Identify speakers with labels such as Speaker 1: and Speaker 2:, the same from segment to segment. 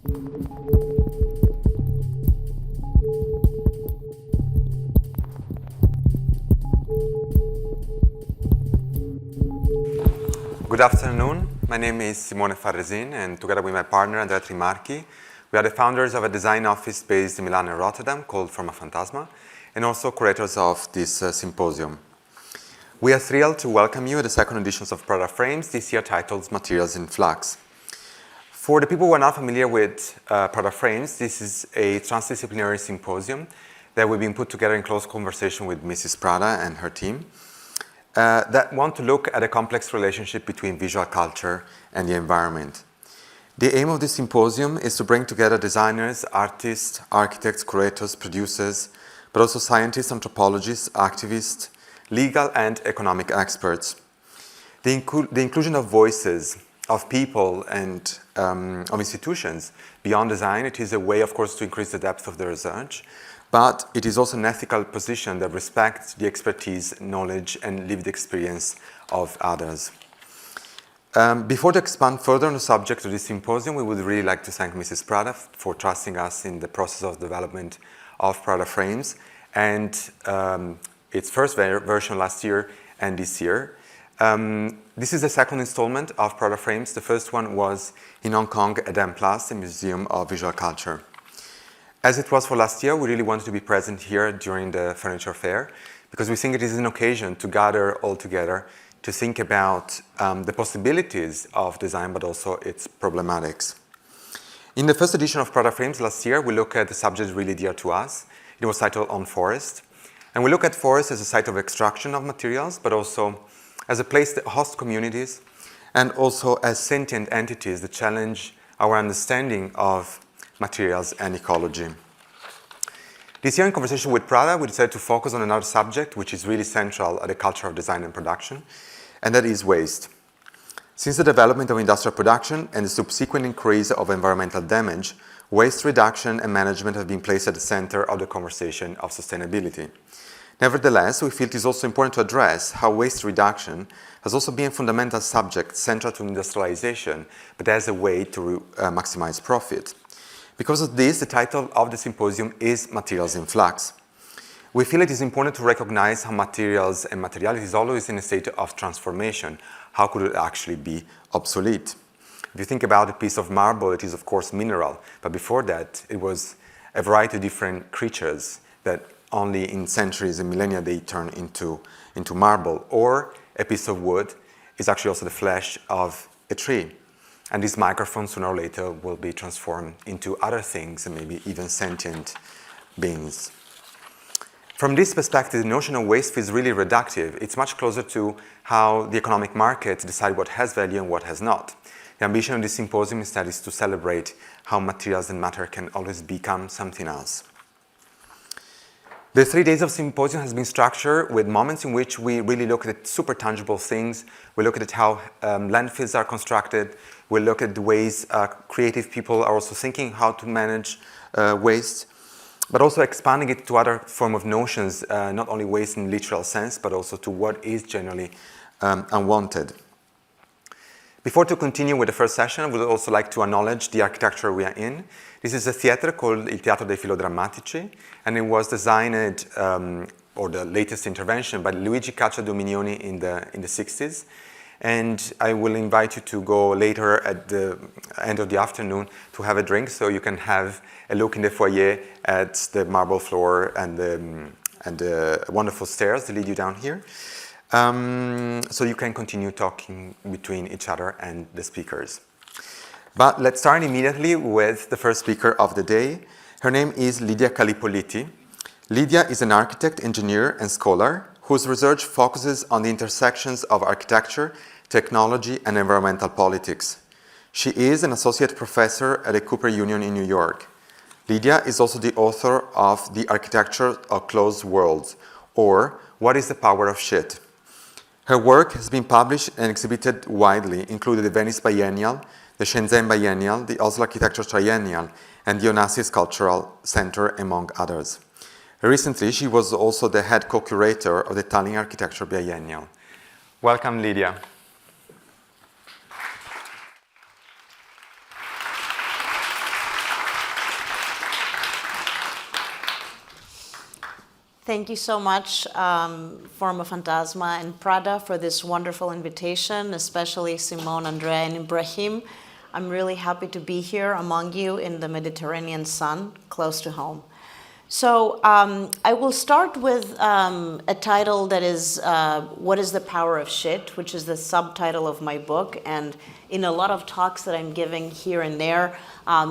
Speaker 1: Good afternoon. My name is Simone Farresin, and together with my partner Andrea Trimarchi, we are the founders of a design office based in Milan and Rotterdam called Formafantasma, and also curators of this symposium. We are thrilled to welcome you at the second edition of Prada Frames, this year titled Materials in Flux. For the people who are not familiar with Prada Frames, this is a transdisciplinary symposium that we've been put together in close conversation with Mrs. Prada and her team. That want to look at a complex relationship between visual culture and the environment. The aim of this symposium is to bring together designers, artists, architects, curators, producers, but also scientists, anthropologists, activists, legal and economic experts. The inclusion of voices, of people and of institutions beyond design, it is a way, of course, to increase the depth of the research, but it is also an ethical position that respects the expertise, knowledge, and lived experience of others. Before to expand further on the subject of this symposium, we would really like to thank Mrs. Prada for trusting us in the process of development of Prada Frames and its first version last year and this year. This is the second installment of Prada Frames. The first one was in Hong Kong at M+, the Museum of Visual Culture. As it was for last year, we really wanted to be present here during the furniture fair because we think it is an occasion to gather all together to think about the possibilities of design, but also its problematics. In the first edition of Prada Frames last year, we looked at the subject really dear to us. It was titled On Forest. And we look at forest as a site of extraction of materials, but also as a place that hosts communities and also as sentient entities that challenge our understanding of materials and ecology. This year in conversation with Prada, we decided to focus on another subject which is really central at the culture of design and production, and that is waste. Since the development of industrial production and the subsequent increase of environmental damage, waste reduction and management have been placed at the center of the conversation of sustainability. Nevertheless, we feel it is also important to address how waste reduction has also been a fundamental subject central to industrialization, but as a way to maximize profit. Because of this, the title of the symposium is Materials in Flux. We feel it is important to recognize how materials and materiality is always in a state of transformation. How could it actually be obsolete? If you think about a piece of marble, it is of course mineral, but before that it was a variety of different creatures that only in centuries and millennia they turn into marble. Or a piece of wood is actually also the flesh of a tree. And this microphone sooner or later will be transformed into other things and maybe even sentient beings. From this perspective, the notion of waste is really reductive. It's much closer to how the economic market decide what has value and what has not. The ambition of this symposium instead is to celebrate how materials and matter can always become something else. The 3 days of symposium has been structured with moments in which we really look at super tangible things. We look at how landfills are constructed. We look at the ways creative people are also thinking how to manage waste, but also expanding it to other form of notions, not only waste in literal sense, but also to what is generally unwanted. Before to continue with the first session, I would also like to acknowledge the architecture we are in. This is a theater called Il Teatro dei Filodrammatici, and it was designed, or the latest intervention, by Luigi Cacciadominioni in the 60s. And I will invite you to go later at the end of the afternoon to have a drink, so you can have a look in the foyer at the marble floor and the wonderful stairs that lead you down here. So you can continue talking between each other and the speakers. But let's start immediately with the first speaker of the day. Her name is LYDIA KALLIPOLITI. LYDIA is an architect, engineer, and scholar whose research focuses on the intersections of architecture, technology, and environmental politics. She is an associate professor at the Cooper Union in New York. LYDIA is also the author of The Architecture of Closed Worlds, or What is the Power of Shit? Her work has been published and exhibited widely, including the Venice Biennial, the Shenzhen Biennial, the Oslo Architecture Triennial, and the Onassis Cultural Center, among others. Recently, she was also the head co-curator of the Tallinn Architecture Biennial. Welcome, LYDIA.
Speaker 2: Thank you so much, Formafantasma and Prada, for this wonderful invitation, especially Simone, Andrea, and Ibrahim. I'm really happy to be here among you in the Mediterranean sun, close to home. So I will start with a title that is What is the Power of Shit, which is the subtitle of my book. And in a lot of talks that I'm giving here and there,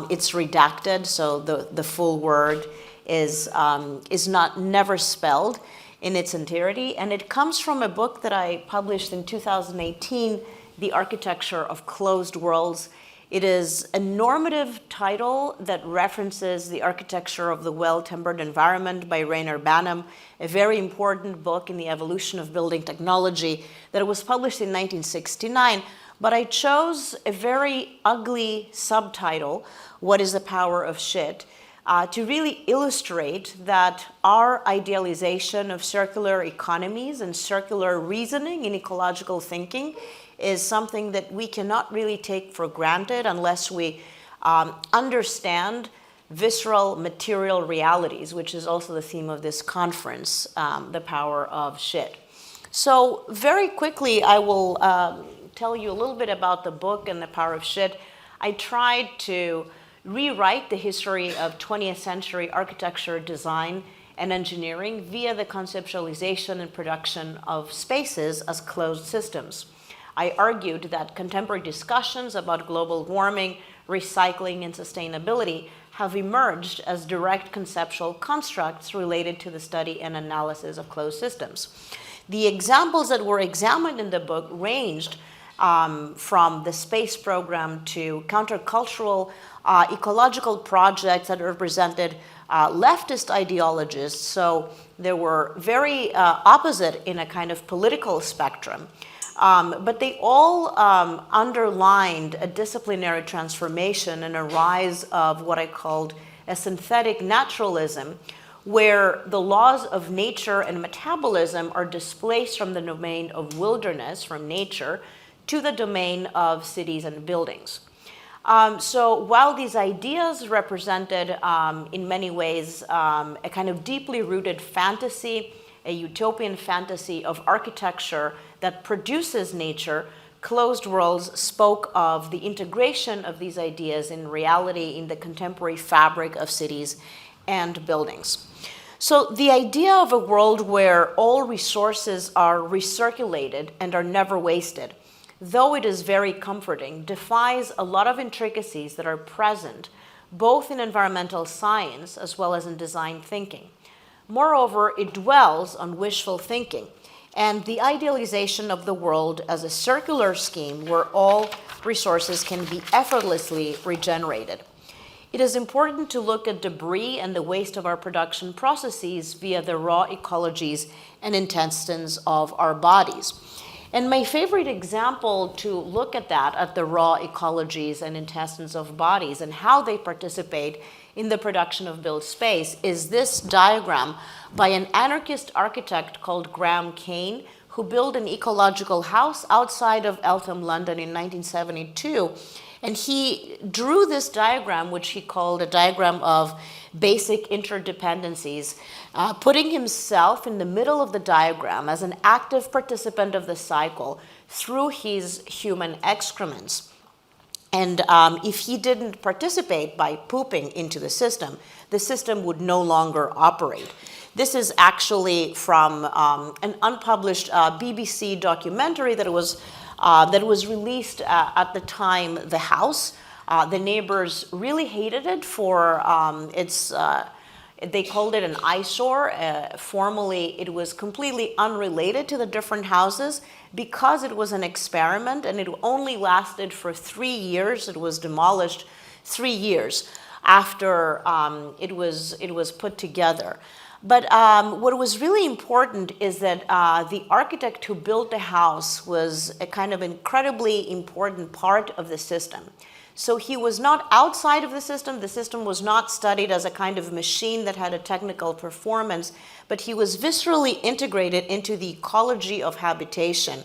Speaker 2: it's redacted, so the full word is never spelled in its entirety. And it comes from a book that I published in 2018, The Architecture of Closed Worlds. It is a normative title that references the architecture of the well-tempered environment by Rainer Banham, a very important book in the evolution of building technology that was published in 1969. But I chose a very ugly subtitle, What is the Power of Shit, to really illustrate that our idealization of circular economies and circular reasoning in ecological thinking is something that we cannot really take for granted unless we understand visceral material realities, which is also the theme of this conference, the power of shit. So very quickly, I will tell you a little bit about the book and the power of shit. I tried to rewrite the history of 20th century architecture, design, and engineering via the conceptualization and production of spaces as closed systems. I argued that contemporary discussions about global warming, recycling, and sustainability have emerged as direct conceptual constructs related to the study and analysis of closed systems. The examples that were examined in the book ranged from the space program to countercultural ecological projects that represented leftist ideologies. So they were very opposite in a kind of political spectrum. But they all underlined a disciplinary transformation and a rise of what I called a synthetic naturalism, where the laws of nature and metabolism are displaced from the domain of wilderness, from nature, to the domain of cities and buildings. So while these ideas represented, in many ways, a kind of deeply rooted fantasy, a utopian fantasy of architecture that produces nature, Closed Worlds spoke of the integration of these ideas in reality in the contemporary fabric of cities and buildings. So the idea of a world where all resources are recirculated and are never wasted, though it is very comforting, defies a lot of intricacies that are present both in environmental science as well as in design thinking. Moreover, it dwells on wishful thinking and the idealization of the world as a circular scheme where all resources can be effortlessly regenerated. It is important to look at debris and the waste of our production processes via the raw ecologies and intestines of our bodies. And my favorite example to look at that, at the raw ecologies and intestines of bodies and how they participate in the production of built space, is this diagram by an anarchist architect called Graham Kane, who built an ecological house outside of Eltham, London in 1972. And he drew this diagram, which he called a diagram of basic interdependencies, putting himself in the middle of the diagram as an active participant of the cycle through his human excrements. And if he didn't participate by pooping into the system would no longer operate. This is actually from an unpublished BBC documentary that was released at the time, The House. The neighbors really hated it for they called it an eyesore. Formally, it was completely unrelated to the different houses because it was an experiment and it only lasted for 3 years. It was demolished 3 years after it was put together. But what was really important is that the architect who built the house was a kind of incredibly important part of the system. So he was not outside of the system was not studied as a kind of machine that had a technical performance, but he was viscerally integrated into the ecology of habitation.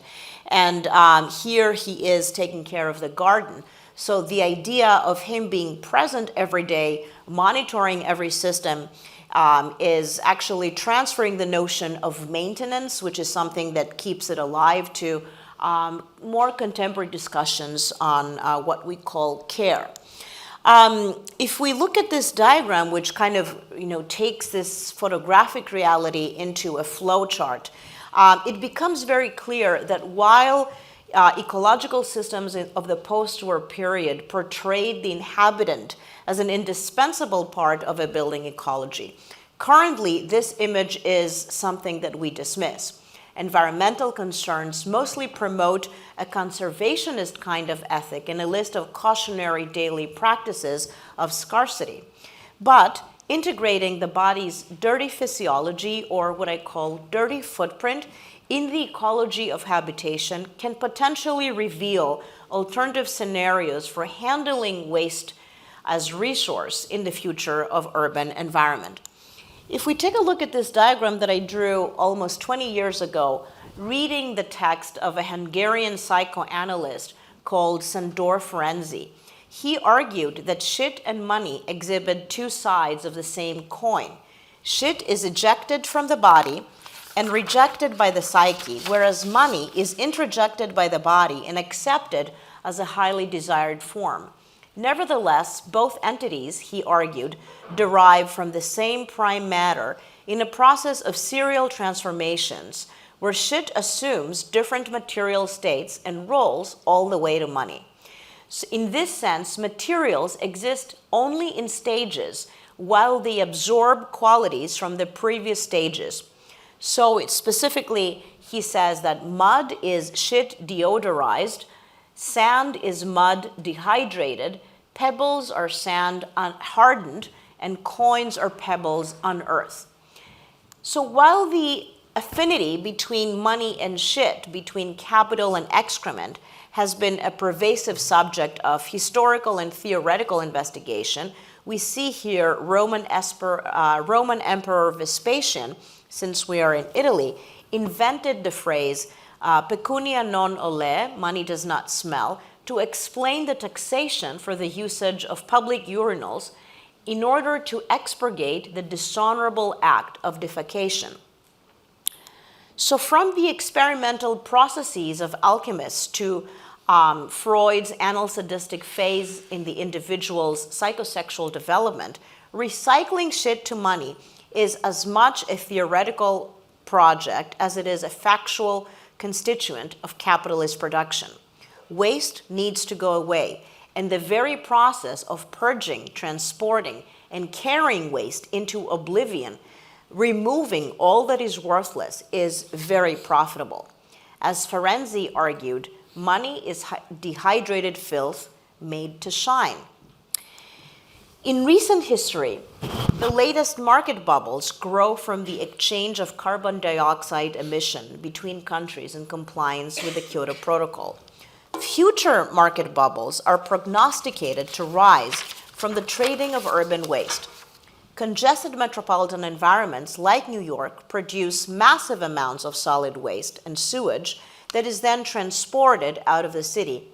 Speaker 2: And here he is taking care of the garden. So the idea of him being present every day, monitoring every system, is actually transferring the notion of maintenance, which is something that keeps it alive, to more contemporary discussions on what we call care. If we look at this diagram, which kind of takes this photographic reality into a flow chart, it becomes very clear that while ecological systems of the post-war period portrayed the inhabitant as an indispensable part of a building ecology, currently this image is something that we dismiss. Environmental concerns mostly promote a conservationist kind of ethic in a list of cautionary daily practices of scarcity. But integrating the body's dirty physiology, or what I call dirty footprint, in the ecology of habitation can potentially reveal alternative scenarios for handling waste as resource in the future of urban environment. If we take a look at this diagram that I drew almost 20 years ago, reading the text of a Hungarian psychoanalyst called Sándor Ferenczi, he argued that shit and money exhibit two sides of the same coin. Shit is ejected from the body and rejected by the psyche, whereas money is introjected by the body and accepted as a highly desired form. Nevertheless, both entities, he argued, derive from the same prime matter in a process of serial transformations where shit assumes different material states and roles all the way to money. So in this sense, materials exist only in stages while they absorb qualities from the previous stages. So specifically, he says that mud is shit deodorized, sand is mud dehydrated, pebbles are sand hardened, and coins are pebbles unearthed. So while the affinity between money and shit, between capital and excrement, has been a pervasive subject of historical and theoretical investigation, we see here Roman Emperor Vespasian, since we are in Italy, invented the phrase pecunia non ole, money does not smell, to explain the taxation for the usage of public urinals in order to expurgate the dishonorable act of defecation. So from the experimental processes of alchemists to Freud's anal sadistic phase in the individual's psychosexual development, recycling shit to money is as much a theoretical project as it is a factual constituent of capitalist production. Waste needs to go away, and the very process of purging, transporting, and carrying waste into oblivion, removing all that is worthless, is very profitable. As Ferenczi argued, money is dehydrated filth made to shine. In recent history, the latest market bubbles grow from the exchange of carbon dioxide emission between countries in compliance with the Kyoto Protocol. Future market bubbles are prognosticated to rise from the trading of urban waste. Congested metropolitan environments like New York produce massive amounts of solid waste and sewage that is then transported out of the city.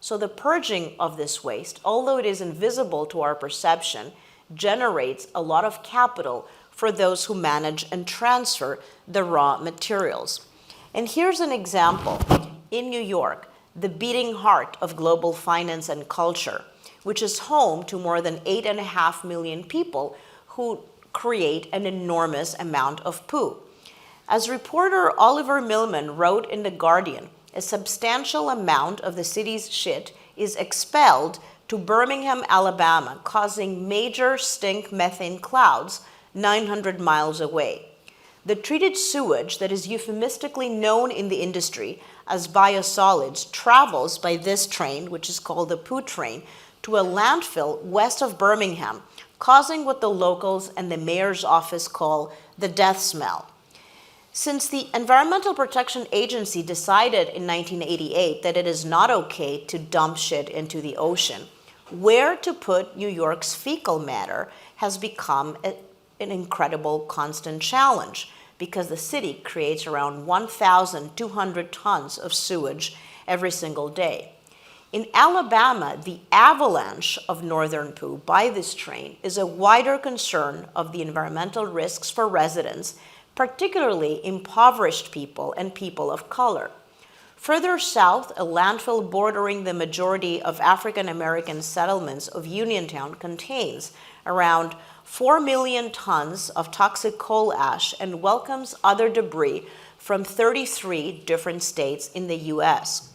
Speaker 2: So the purging of this waste, although it is invisible to our perception, generates a lot of capital for those who manage and transfer the raw materials. And here's an example. In New York, the beating heart of global finance and culture, which is home to more than 8.5 million people who create an enormous amount of poo. As reporter Oliver Millman wrote in The Guardian, a substantial amount of the city's shit is expelled to Birmingham, Alabama, causing major stink methane clouds 900 miles away. The treated sewage that is euphemistically known in the industry as biosolids travels by this train, which is called the poo train, to a landfill west of Birmingham, causing what the locals and the mayor's office call the death smell. Since the Environmental Protection Agency decided in 1988 that it is not okay to dump shit into the ocean, where to put New York's fecal matter has become an incredible constant challenge, because the city creates around 1,200 tons of sewage every single day. In Alabama, the avalanche of northern poo by this train is a wider concern of the environmental risks for residents, particularly impoverished people and people of color. Further south, a landfill bordering the majority of African American settlements of Uniontown contains around 4 million tons of toxic coal ash and welcomes other debris from 33 different states in the US.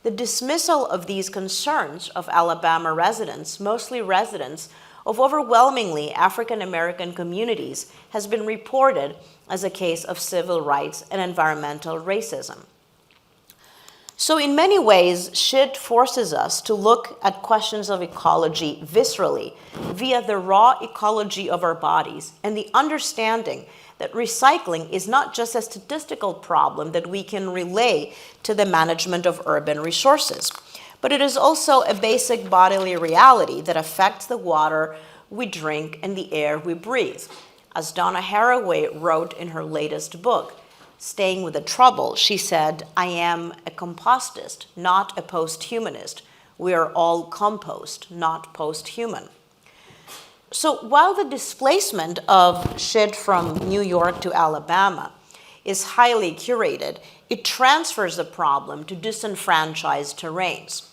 Speaker 2: The dismissal of these concerns of Alabama residents, mostly residents of overwhelmingly African American communities, has been reported as a case of civil rights and environmental racism. So in many ways, shit forces us to look at questions of ecology viscerally via the raw ecology of our bodies and the understanding that recycling is not just a statistical problem that we can relay to the management of urban resources, but it is also a basic bodily reality that affects the water we drink and the air we breathe. As Donna Haraway wrote in her latest book, Staying with the Trouble, she said, "I am a compostist, not a post-humanist. We are all compost, not post-human." So while the displacement of shit from New York to Alabama is highly curated, it transfers the problem to disenfranchised terrains.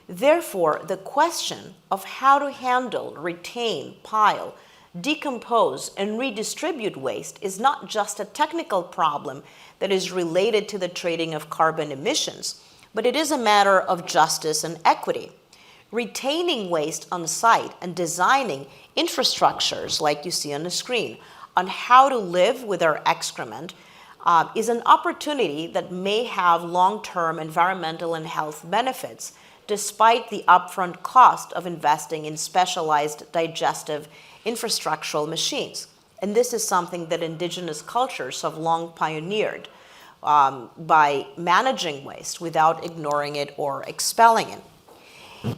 Speaker 2: Therefore, the question of how to handle, retain, pile, decompose, and redistribute waste is not just a technical problem that is related to the trading of carbon emissions, but it is a matter of justice and equity. Retaining waste on site and designing infrastructures, like you see on the screen, on how to live with our excrement is an opportunity that may have long-term environmental and health benefits, despite the upfront cost of investing in specialized digestive infrastructural machines. And this is something that indigenous cultures have long pioneered by managing waste without ignoring it or expelling it.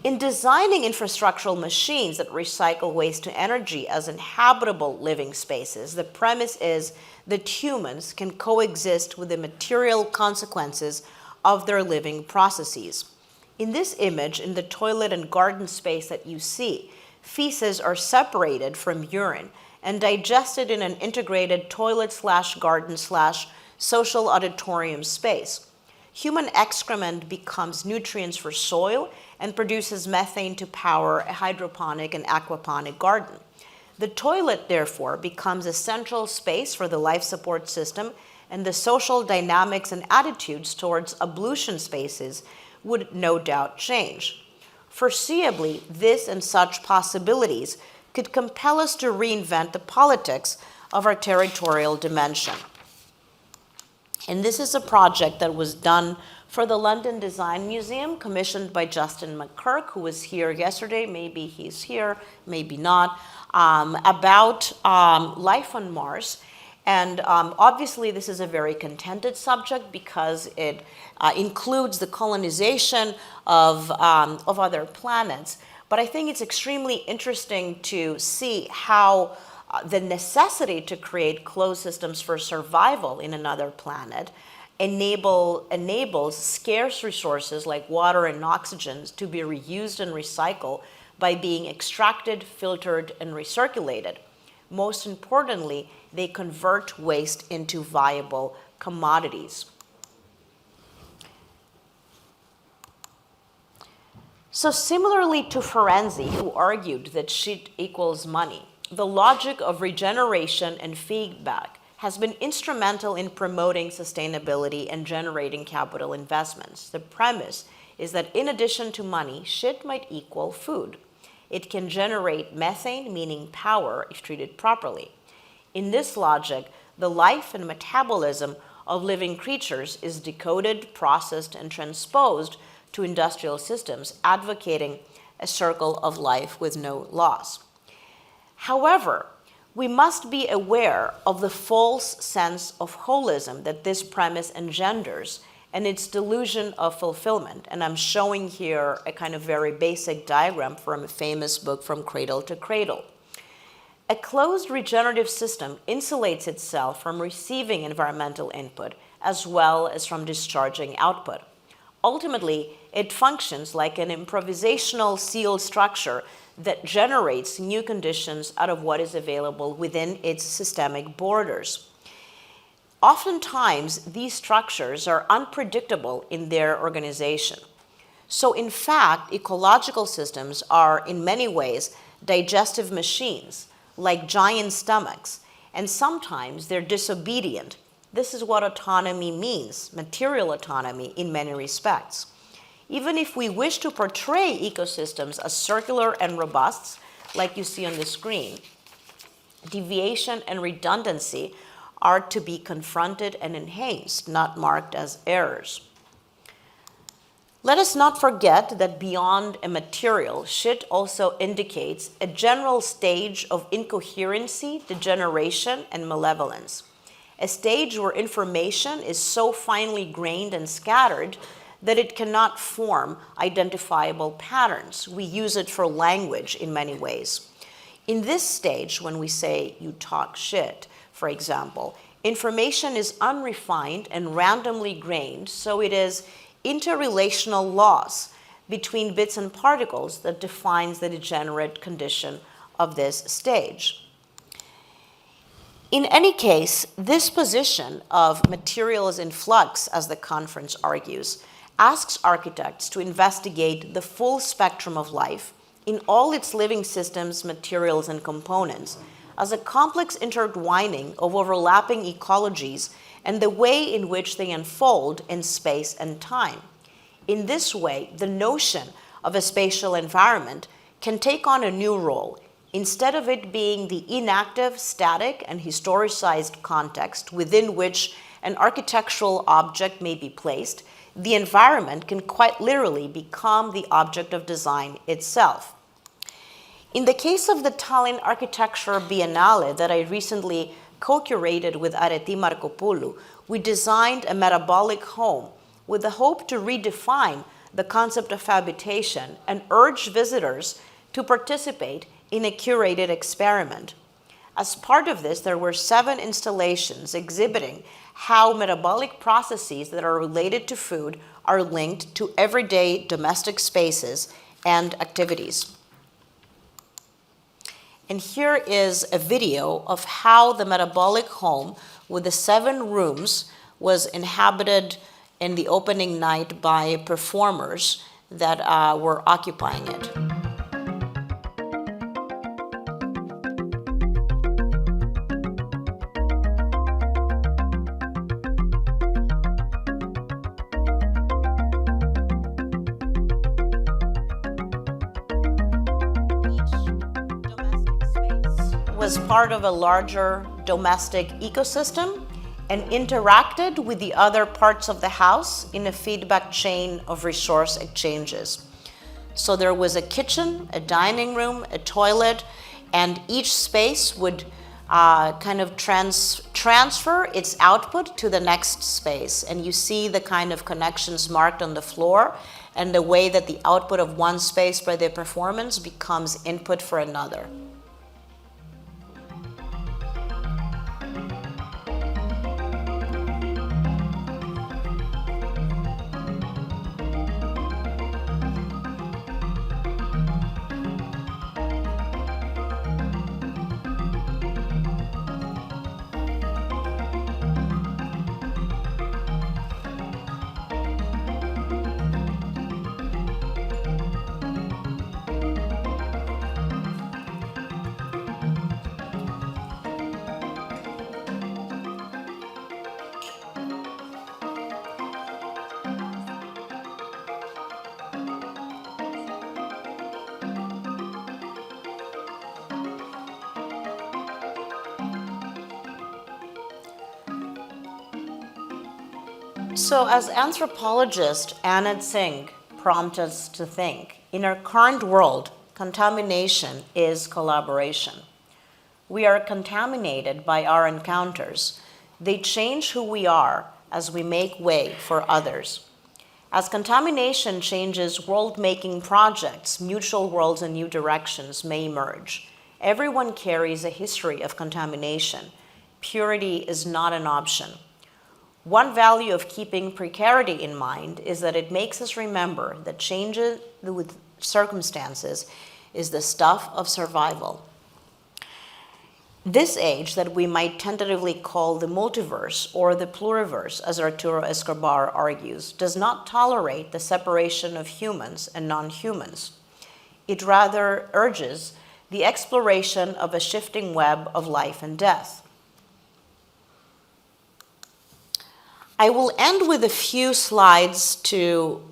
Speaker 2: In designing infrastructural machines that recycle waste to energy as inhabitable living spaces, the premise is that humans can coexist with the material consequences of their living processes. In this image, in the toilet and garden space that you see, feces are separated from urine and digested in an integrated toilet/garden/social auditorium space. Human excrement becomes nutrients for soil and produces methane to power a hydroponic and aquaponic garden. The toilet, therefore, becomes a central space for the life support system, and the social dynamics and attitudes towards ablution spaces would no doubt change. Foreseeably, this and such possibilities could compel us to reinvent the politics of our territorial dimension. And this is a project that was done for the London Design Museum, commissioned by Justin McKirk, who was here yesterday, maybe he's here, maybe not, about life on Mars. And obviously this is a very contended subject because it includes the colonization of other planets. But I think it's extremely interesting to see how the necessity to create closed systems for survival in another planet enables scarce resources like water and oxygen to be reused and recycled by being extracted, filtered, and recirculated. Most importantly, they convert waste into viable commodities. So similarly to Ferenczi, who argued that shit equals money, the logic of regeneration and feedback has been instrumental in promoting sustainability and generating capital investments. The premise is that in addition to money, shit might equal food. It can generate methane, meaning power, if treated properly. In this logic, the life and metabolism of living creatures is decoded, processed, and transposed to industrial systems, advocating a circle of life with no loss. However, we must be aware of the false sense of holism that this premise engenders and its delusion of fulfillment. And I'm showing here a kind of very basic diagram from a famous book, From Cradle to Cradle. A closed regenerative system insulates itself from receiving environmental input as well as from discharging output. ultimately, it functions like an improvisational sealed structure that generates new conditions out of what is available within its systemic borders. Oftentimes, these structures are unpredictable in their organization. So in fact, ecological systems are in many ways digestive machines, like giant stomachs, and sometimes they're disobedient. This is what autonomy means, material autonomy in many respects. Even if we wish to portray ecosystems as circular and robust, like you see on the screen, deviation and redundancy are to be confronted and enhanced, not marked as errors. Let us not forget that beyond a material, shit also indicates a general stage of incoherency, degeneration, and malevolence. A stage where information is so finely grained and scattered that it cannot form identifiable patterns. We use it for language in many ways. In this stage, when we say you talk shit, for example, information is unrefined and randomly grained, so it is interrelational loss between bits and particles that defines the degenerate condition of this stage. In any case, this position of materials in flux, as the conference argues, asks architects to investigate the full spectrum of life in all its living systems, materials, and components as a complex intertwining of overlapping ecologies and the way in which they unfold in space and time. In this way, the notion of a spatial environment can take on a new role. Instead of it being the inactive, static, and historicized context within which an architectural object may be placed, the environment can quite literally become the object of design itself. In the case of the Tallinn Architecture Biennale that I recently co-curated with Areti Markopoulou, we designed a metabolic home with the hope to redefine the concept of habitation and urge visitors to participate in a curated experiment. As part of this, there were 7 installations exhibiting how metabolic processes that are related to food are linked to everyday domestic spaces and activities. And here is a video of how the metabolic home with the 7 rooms was inhabited in the opening night by performers that were occupying it. Was part of a larger domestic ecosystem and interacted with the other parts of the house in a feedback chain of resource exchanges. So there was a kitchen, a dining room, a toilet, and each space would kind of transfer its output to the next space. And you see the kind of connections marked on the floor and the way that the output of one space by the performance becomes input for another. So as anthropologist Anand Singh prompted us to think, in our current world, contamination is collaboration. We are contaminated by our encounters. They change who we are as we make way for others. As contamination changes world-making projects, mutual worlds and new directions may emerge. Everyone carries a history of contamination. Purity is not an option. One value of keeping precarity in mind is that it makes us remember that change with circumstances is the stuff of survival. This age that we might tentatively call the multiverse or the pluriverse, as Arturo Escobar argues, does not tolerate the separation of humans and non-humans. It rather urges the exploration of a shifting web of life and death. I will end with a few slides to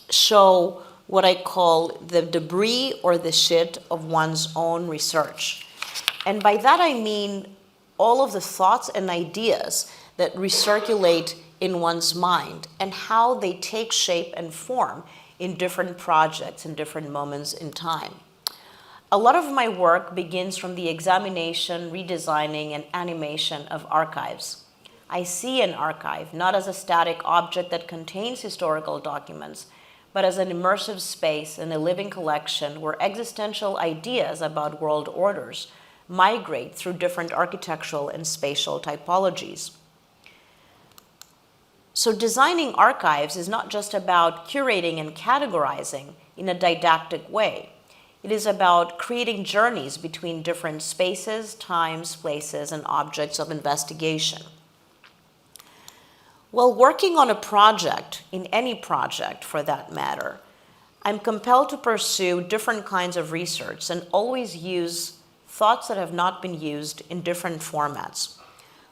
Speaker 2: show what I call the debris or the shit of one's own research. And by that I mean all of the thoughts and ideas that recirculate in one's mind and how they take shape and form in different projects and different moments in time. A lot of my work begins from the examination, redesigning, and animation of archives. I see an archive not as a static object that contains historical documents, but as an immersive space and a living collection where existential ideas about world orders migrate through different architectural and spatial typologies. So designing archives is not just about curating and categorizing in a didactic way. It is about creating journeys between different spaces, times, places, and objects of investigation. While working on a project, in any project for that matter, I'm compelled to pursue different kinds of research and always use thoughts that have not been used in different formats.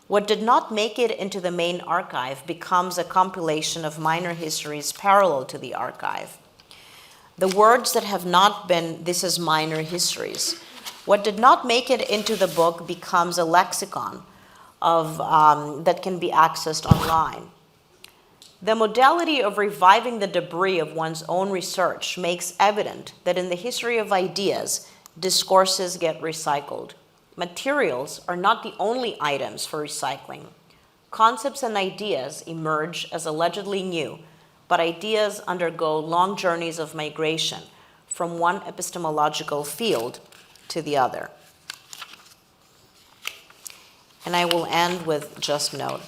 Speaker 2: What did not make it into the main archive becomes a compilation of minor histories parallel to the archive. The words that have not been, this is minor histories. What did not make it into the book becomes a lexicon that can be accessed online. The modality of reviving the debris of one's own research makes evident that in the history of ideas, discourses get recycled. Materials are not the only items for recycling. Concepts and ideas emerge as allegedly new, but ideas undergo long journeys of migration from one epistemological field to the other. And I will end with just note.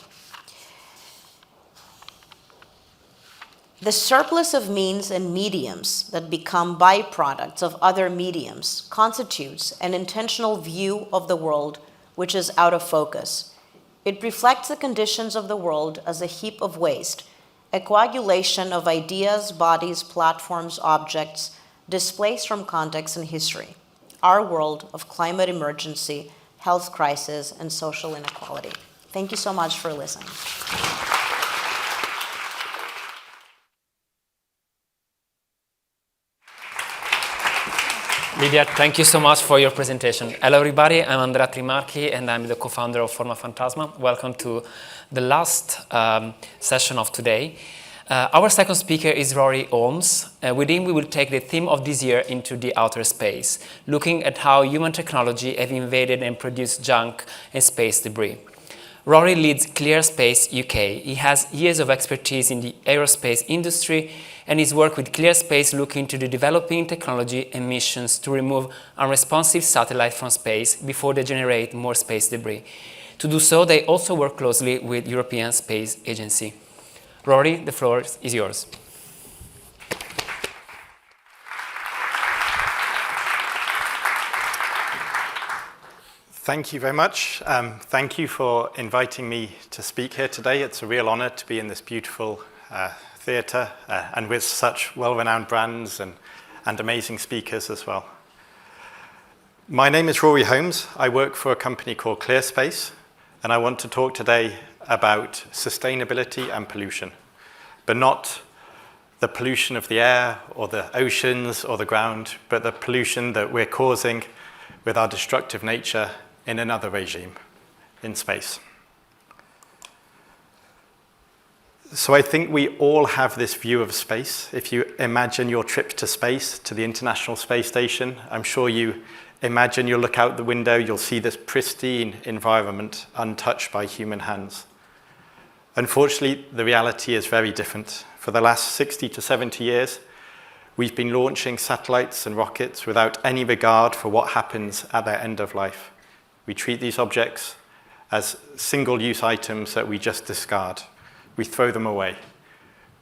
Speaker 2: The surplus of means and mediums that become byproducts of other mediums constitutes an intentional view of the world which is out of focus. It reflects the conditions of the world as a heap of waste, a coagulation of ideas, bodies, platforms, objects, displaced from context and history. Our world of climate emergency, health crisis, and social inequality. Thank you so much for listening.
Speaker 3: Lydia, thank you so much for your presentation. Hello everybody, I'm Andrea Trimarchi and I'm the co-founder of Formafantasma. Welcome to the last session of today. Our second speaker is RORY HOLMES. With him we will take the theme of this year into the outer space, looking at how human technology have invaded and produced junk and space debris. RORY leads ClearSpace UK. He has years of expertise in the aerospace industry and his work with ClearSpace looking to the developing technology and missions to remove unresponsive satellites from space before they generate more space debris. To do so, they also work closely with European Space Agency. RORY, the floor is yours.
Speaker 4: Thank you very much. Thank you for inviting me to speak here today. It's a real honor to be in this beautiful theatre and with such well-renowned brands and amazing speakers as well. My name is RORY HOLMES. I work for a company called ClearSpace, and I want to talk today about sustainability and pollution, but not the pollution of the air or the oceans or the ground, but the pollution that we're causing with our destructive nature in another regime, in space. So I think we all have this view of space. If you imagine your trip to space, to the International Space Station, I'm sure you imagine you'll look out the window, you'll see this pristine environment untouched by human hands. Unfortunately, the reality is very different. For the last 60 to 70 years, we've been launching satellites and rockets without any regard for what happens at their end of life. We treat these objects as single-use items that we just discard. we throw them away.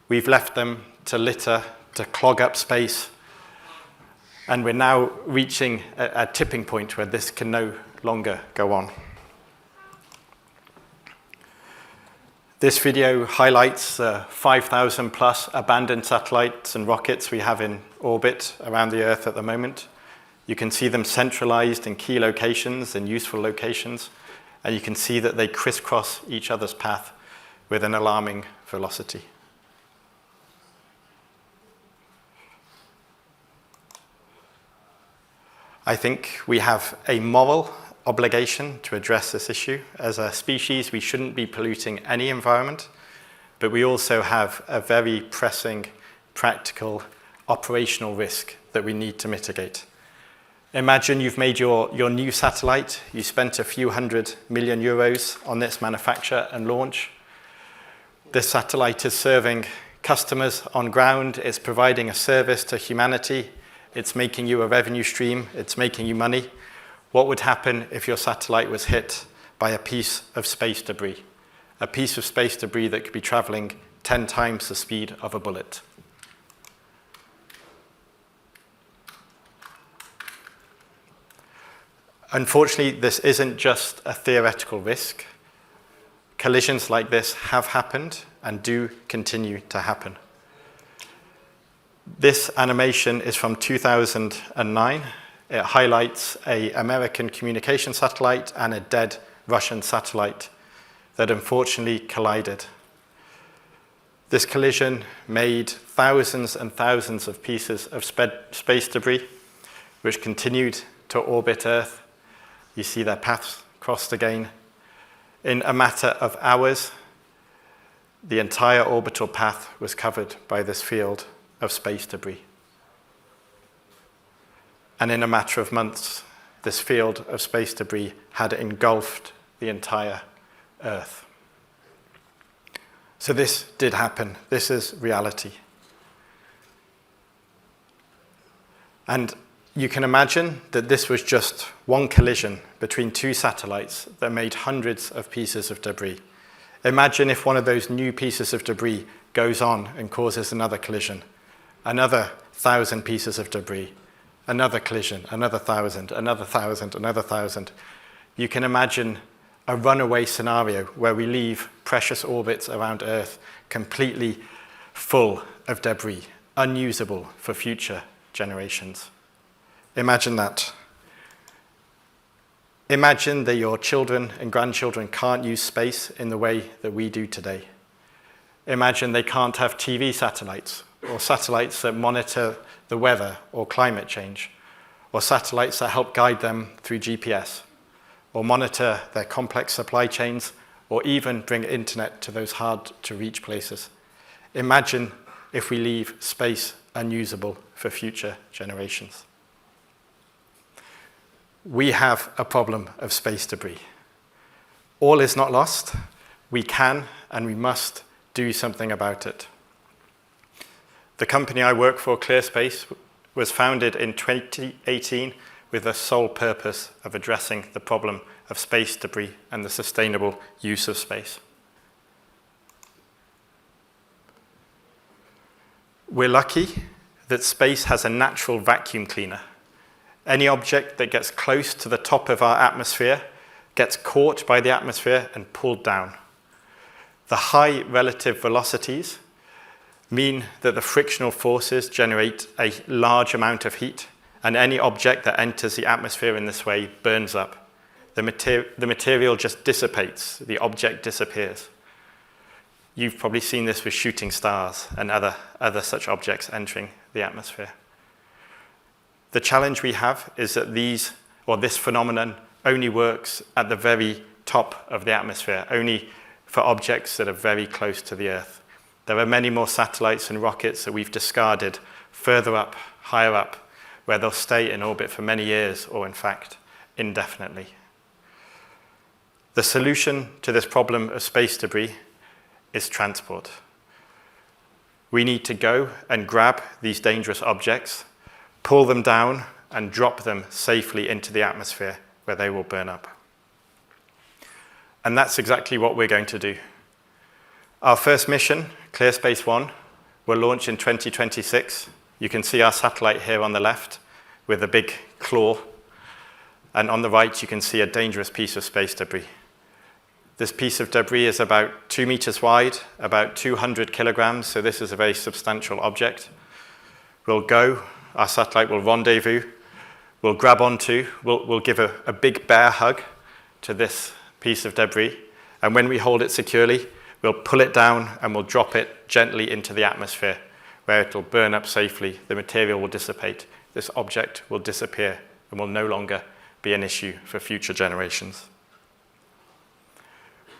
Speaker 4: We've left them to litter, to clog up space, and we're now reaching a tipping point where this can no longer go on. This video highlights 5,000 plus abandoned satellites and rockets we have in orbit around the Earth at the moment. You can see them centralized in key locations and useful locations, and you can see that they crisscross each other's path with an alarming velocity. I think we have a moral obligation to address this issue. As a species, we shouldn't be polluting any environment, but we also have a very pressing, practical, operational risk that we need to mitigate. Imagine you've made your new satellite, you spent a few €100 million on its manufacture and launch. This satellite is serving customers on ground, it's providing a service to humanity, it's making you a revenue stream, it's making you money. What would happen if your satellite was hit by a piece of space debris? A piece of space debris that could be traveling 10 times the speed of a bullet. Unfortunately, this isn't just a theoretical risk. Collisions like this have happened and do continue to happen. This animation is from 2009. It highlights an American communication satellite and a dead Russian satellite that unfortunately collided. This collision made thousands and thousands of pieces of space debris, which continued to orbit Earth. You see their paths crossed again. In a matter of hours, the entire orbital path was covered by this field of space debris. And in a matter of months, this field of space debris had engulfed the entire Earth. So this did happen. This is reality. And you can imagine that this was just one collision between two satellites that made hundreds of pieces of debris. Imagine if one of those new pieces of debris goes on and causes another collision, another 1,000 pieces of debris, another collision, another 1,000, another 1,000, another 1,000. You can imagine a runaway scenario where we leave precious orbits around Earth completely full of debris, unusable for future generations. Imagine that. Imagine that your children and grandchildren can't use space in the way that we do today. Imagine they can't have TV satellites, or satellites that monitor the weather or climate change, or satellites that help guide them through GPS, or monitor their complex supply chains, or even bring internet to those hard-to-reach places. Imagine if we leave space unusable for future generations. We have a problem of space debris. All is not lost. We can and we must do something about it. The company I work for, ClearSpace, was founded in 2018 with the sole purpose of addressing the problem of space debris and the sustainable use of space. We're lucky that space has a natural vacuum cleaner. Any object that gets close to the top of our atmosphere gets caught by the atmosphere and pulled down. The high relative velocities mean that the frictional forces generate a large amount of heat, and any object that enters the atmosphere in this way burns up. The material just dissipates, the object disappears. You've probably seen this with shooting stars and other such objects entering the atmosphere. The challenge we have is that this phenomenon only works at the very top of the atmosphere, only for objects that are very close to the Earth. There are many more satellites and rockets that we've discarded further up, higher up, where they'll stay in orbit for many years, or in fact, indefinitely. The solution to this problem of space debris is transport. We need to go and grab these dangerous objects, pull them down, and drop them safely into the atmosphere where they will burn up. And that's exactly what we're going to do. Our first mission, ClearSpace 1, will launch in 2026. You can see our satellite here on the left with a big claw. And on the right, you can see a dangerous piece of space debris. This piece of debris is about 2 meters wide, about 200 kilograms, so this is a very substantial object. We'll go, our satellite will rendezvous, we'll grab onto, we'll give a big bear hug to this piece of debris, and when we hold it securely, we'll pull it down and we'll drop it gently into the atmosphere, where it'll burn up safely, the material will dissipate, this object will disappear and will no longer be an issue for future generations.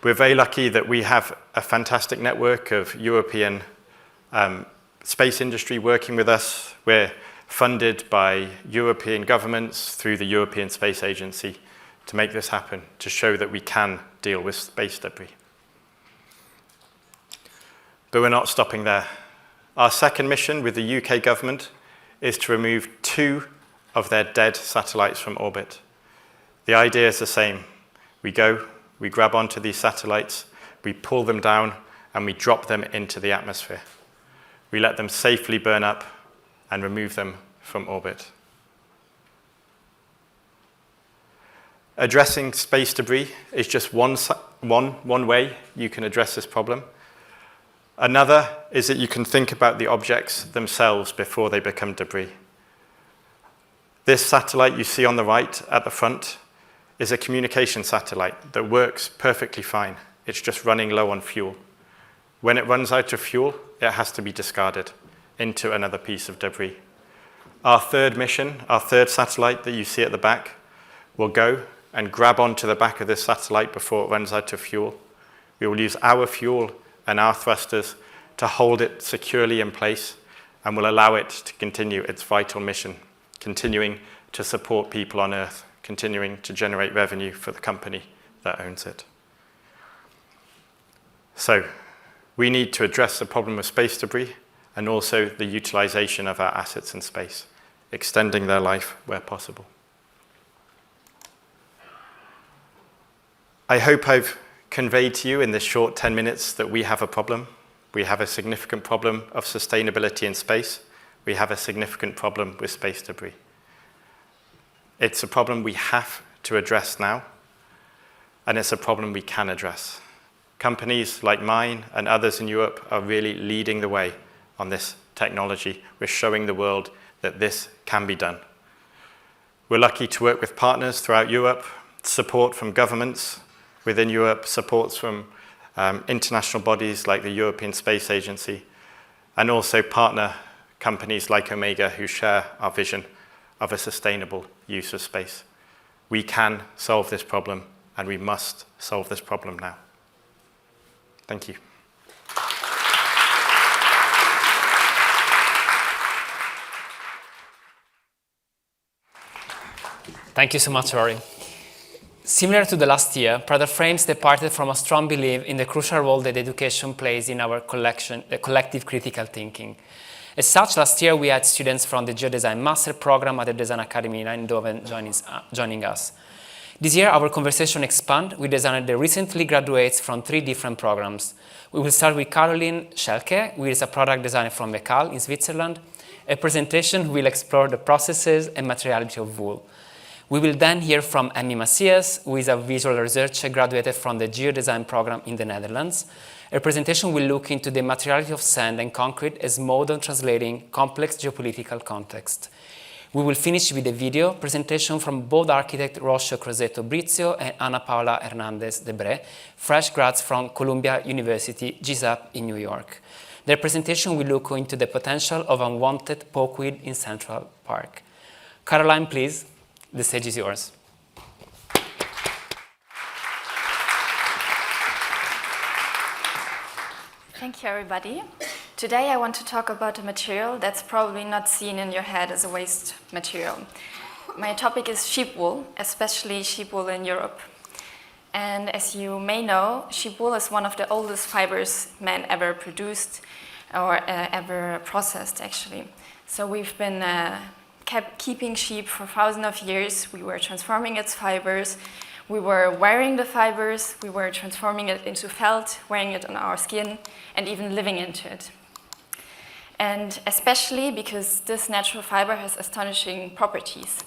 Speaker 4: We're very lucky that we have a fantastic network of European space industry working with us. We're funded by European governments through the European Space Agency to make this happen, to show that we can deal with space debris. But we're not stopping there. Our second mission with the UK government is to remove 2 of their dead satellites from orbit. The idea is the same. We go, we grab onto these satellites, we pull them down, and we drop them into the atmosphere. We let them safely burn up and remove them from orbit. Addressing space debris is just one way you can address this problem. Another is that you can think about the objects themselves before they become debris. This satellite you see on the right at the front is a communication satellite that works perfectly fine. It's just running low on fuel. When it runs out of fuel, it has to be discarded into another piece of debris. Our third mission, our third satellite that you see at the back, will go and grab onto the back of this satellite before it runs out of fuel. We will use our fuel and our thrusters to hold it securely in place and will allow it to continue its vital mission, continuing to support people on Earth, continuing to generate revenue for the company that owns it. So, we need to address the problem of space debris and also the utilization of our assets in space, extending their life where possible. I hope I've conveyed to you in this short 10 minutes that we have a problem. We have a significant problem of sustainability in space. We have a significant problem with space debris. It's a problem we have to address now, and it's a problem we can address. Companies like mine and others in Europe are really leading the way on this technology. We're showing the world that this can be done. We're lucky to work with partners throughout Europe, support from governments within Europe, supports from international bodies like the European Space Agency, and also partner companies like Omega who share our vision of a sustainable use of space. We can solve this problem, and we must solve this problem now. Thank you.
Speaker 3: Thank you so much, Rory. Similar to the last year, Prada Frames departed from a strong belief in the crucial role that education plays in our collective critical thinking. As such, last year we had students from the Geodesign Master Program at the Design Academy in Eindhoven joining us. This year our conversation expands with designers that recently graduates from 3 different programs. We will start with Carolin Schelkle, who is a product designer from Mekal in Switzerland. A presentation will explore the processes and materiality of wool. We will then hear from EMMIE Massias, who is a visual researcher graduated from the Geodesign program in the Netherlands. Her presentation will look into the materiality of sand and concrete as mode of translating complex geopolitical context. We will finish with a video presentation from both architect ROCIO BRIZZIO and Ana Paula Hernandez DERBEZ, fresh grads from Columbia University, GSAP in New York. Their presentation will look into the potential of unwanted pokeweed in Central Park. Caroline, please, the stage is yours.
Speaker 5: Thank you, everybody. Today I want to talk about a material that's probably not seen in your head as a waste material. My topic is sheep wool, especially sheep wool in Europe. And as you may know, sheep wool is one of the oldest fibers man ever produced or ever processed, actually. So we've been keeping sheep for thousands of years. We were transforming its fibers. We were wearing the fibers, we were transforming it into felt, wearing it on our skin, and even living into it. And especially because this natural fiber has astonishing properties.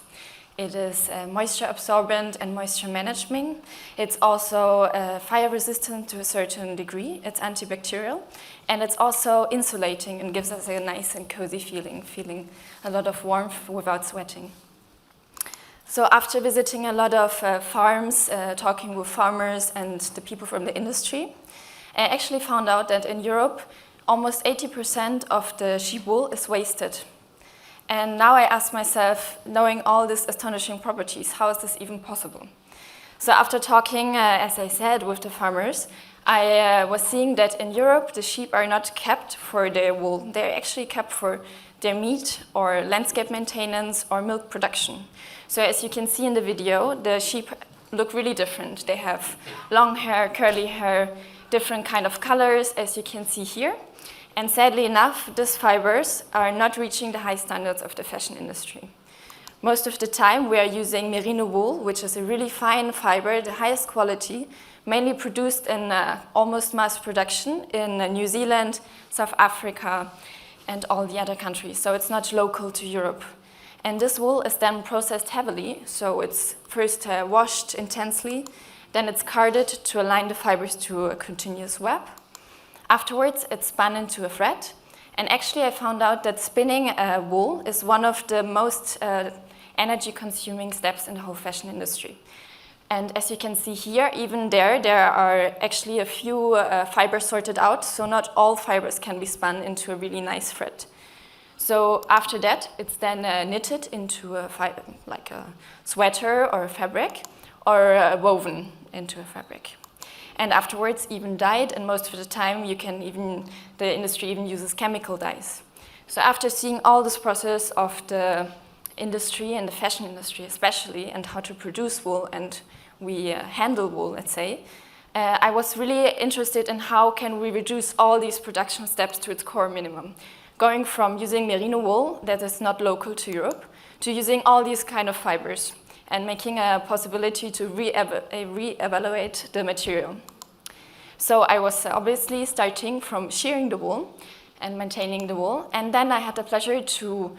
Speaker 5: It is moisture absorbent and moisture managing. It's also fire resistant to a certain degree. It's antibacterial. And it's also insulating and gives us a nice and cozy feeling a lot of warmth without sweating. So after visiting a lot of farms, talking with farmers and the people from the industry, I actually found out that in Europe, almost 80% of the sheep wool is wasted. And now I ask myself, knowing all these astonishing properties, how is this even possible? So after talking, as I said, with the farmers, I was seeing that in Europe, the sheep are not kept for their wool. They're actually kept for their meat or landscape maintenance or milk production. So as you can see in the video, the sheep look really different. They have long hair, curly hair, different kind of colors, as you can see here. And sadly enough, these fibers are not reaching the high standards of the fashion industry. Most of the time, we are using merino wool, which is a really fine fiber, the highest quality, mainly produced in almost mass production in New Zealand, South Africa, and all the other countries. So it's not local to Europe. And this wool is then processed heavily. So it's first washed intensely, then it's carded to align the fibers to a continuous web. Afterwards, it's spun into a thread. And actually, I found out that spinning wool is one of the most energy-consuming steps in the whole fashion industry. And as you can see here, even there are actually a few fibers sorted out, so not all fibers can be spun into a really nice thread. So after that, it's then knitted into like a sweater or a fabric, or woven into a fabric. And afterwards, even dyed, and most of the time, the industry even uses chemical dyes. So after seeing all this process of the industry and the fashion industry especially, and how to produce wool and we handle wool, let's say, I was really interested in how can we reduce all these production steps to its core minimum. Going from using merino wool that is not local to Europe, to using all these kind of fibers and making a possibility to re-evaluate the material. So I was obviously starting from shearing the wool and maintaining the wool. And then I had the pleasure to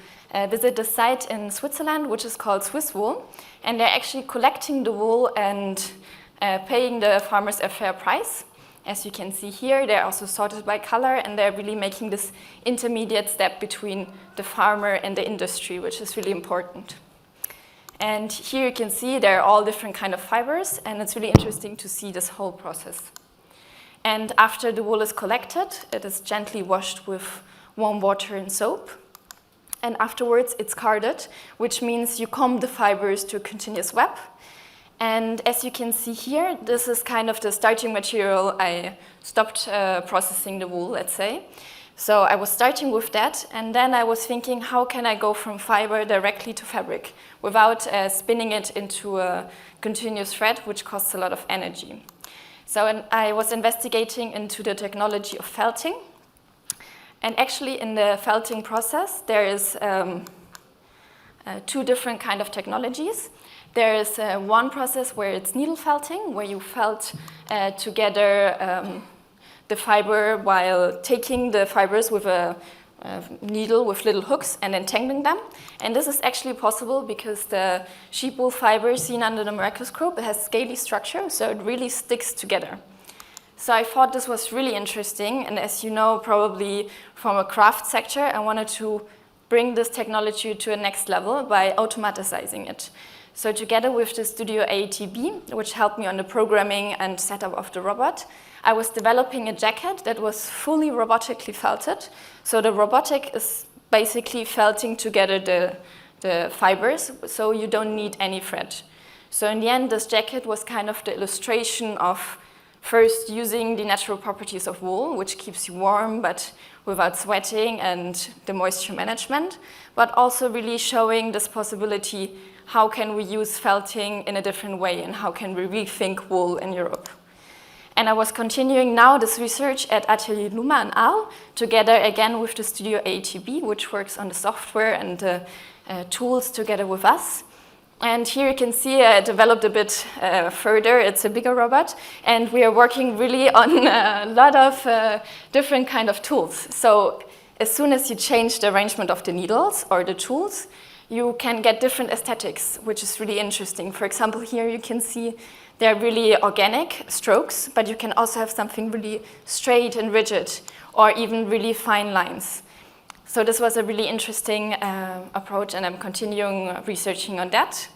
Speaker 5: visit a site in Switzerland, which is called Swiss Wool. And they're actually collecting the wool and paying the farmers a fair price. As you can see here, they're also sorted by color, and they're really making this intermediate step between the farmer and the industry, which is really important. And here you can see there are all different kind of fibers, and it's really interesting to see this whole process. And after the wool is collected, it is gently washed with warm water and soap. And afterwards, it's carded, which means you comb the fibers to a continuous web. And as you can see here, this is kind of the starting material. I stopped processing the wool, let's say. So I was starting with that, and then I was thinking, how can I go from fiber directly to fabric without spinning it into a continuous thread, which costs a lot of energy. So I was investigating into the technology of felting. And actually in the felting process, there is two different kind of technologies. There is one process where it's needle felting, where you felt together the fiber while taking the fibers with a needle with little hooks and entangling them. And this is actually possible because the sheep wool fiber seen under the microscope, it has scaly structure, so it really sticks together. So I thought this was really interesting, and as you know, probably from a craft sector, I wanted to bring this technology to a next level by automatizing it. So together with the Studio AETB, which helped me on the programming and setup of the robot, I was developing a jacket that was fully robotically felted. So the robotic is basically felting together the fibers, so you don't need any thread. So in the end, this jacket was kind of the illustration of first using the natural properties of wool, which keeps you warm but without sweating, and the moisture management, but also really showing this possibility, how can we use felting in a different way, and how can we rethink wool in Europe. And I was continuing now this research at Atelier Luma and Arles, together again with the Studio AETB, which works on the software and the tools together with us. And here you can see I developed a bit further. It's a bigger robot. And we are working really on a lot of different kind of tools. So as soon as you change the arrangement of the needles or the tools, you can get different aesthetics, which is really interesting. For example, here you can see they're really organic strokes, but you can also have something really straight and rigid, or even really fine lines. So this was a really interesting approach, and I'm continuing researching on that.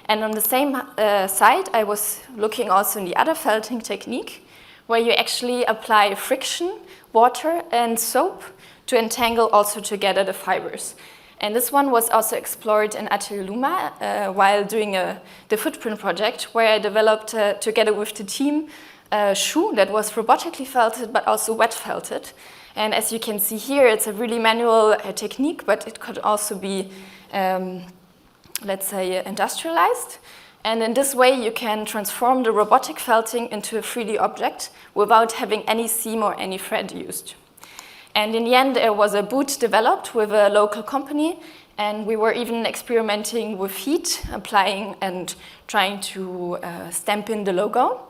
Speaker 5: And on the same side, I was looking also in the other felting technique, where you actually apply friction, water, and soap to entangle also together the fibers. And this one was also explored in Atelier Luma while doing the footprint project, where I developed, together with the team, a shoe that was robotically felted, but also wet felted. And as you can see here, it's a really manual technique, but it could also be, let's say, industrialized. And in this way, you can transform the robotic felting into a 3D object without having any seam or any thread used. And in the end, there was a boot developed with a local company, and we were even experimenting with heat, applying and trying to stamp in the logo.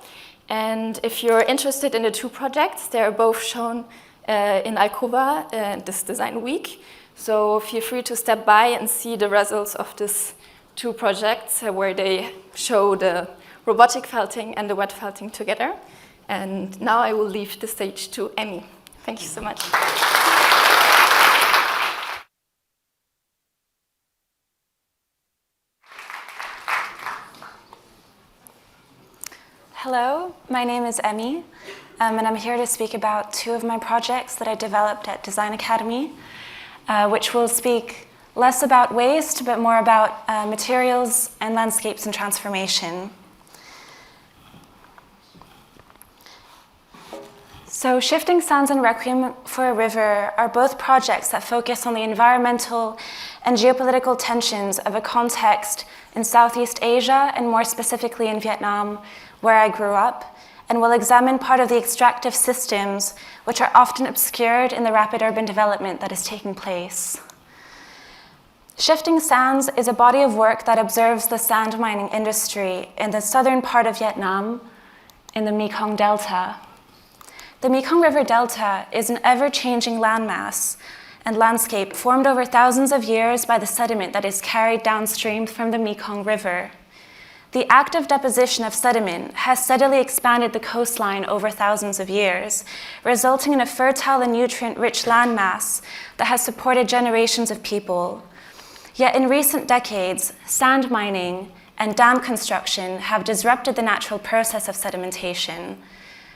Speaker 5: And if you're interested in the two projects, they are both shown in Alcoba this design week. So feel free to step by and see the results of these two projects where they show the robotic felting and the wet felting together. And now I will leave the stage to Emmy. Thank you so much.
Speaker 6: Hello, my name is Emmy, and I'm here to speak about two of my projects that I developed at Design Academy, which will speak less about waste, but more about materials and landscapes and transformation. So Shifting Sands and Requiem for a River are both projects that focus on the environmental and geopolitical tensions of a context in Southeast Asia, and more specifically in Vietnam, where I grew up, and will examine part of the extractive systems which are often obscured in the rapid urban development that is taking place. Shifting Sands is a body of work that observes the sand mining industry in the southern part of Vietnam, in the Mekong Delta. The Mekong River Delta is an ever-changing landmass and landscape formed over thousands of years by the sediment that is carried downstream from the Mekong River. The active deposition of sediment has steadily expanded the coastline over thousands of years, resulting in a fertile and nutrient-rich landmass that has supported generations of people. Yet in recent decades, sand mining and dam construction have disrupted the natural process of sedimentation.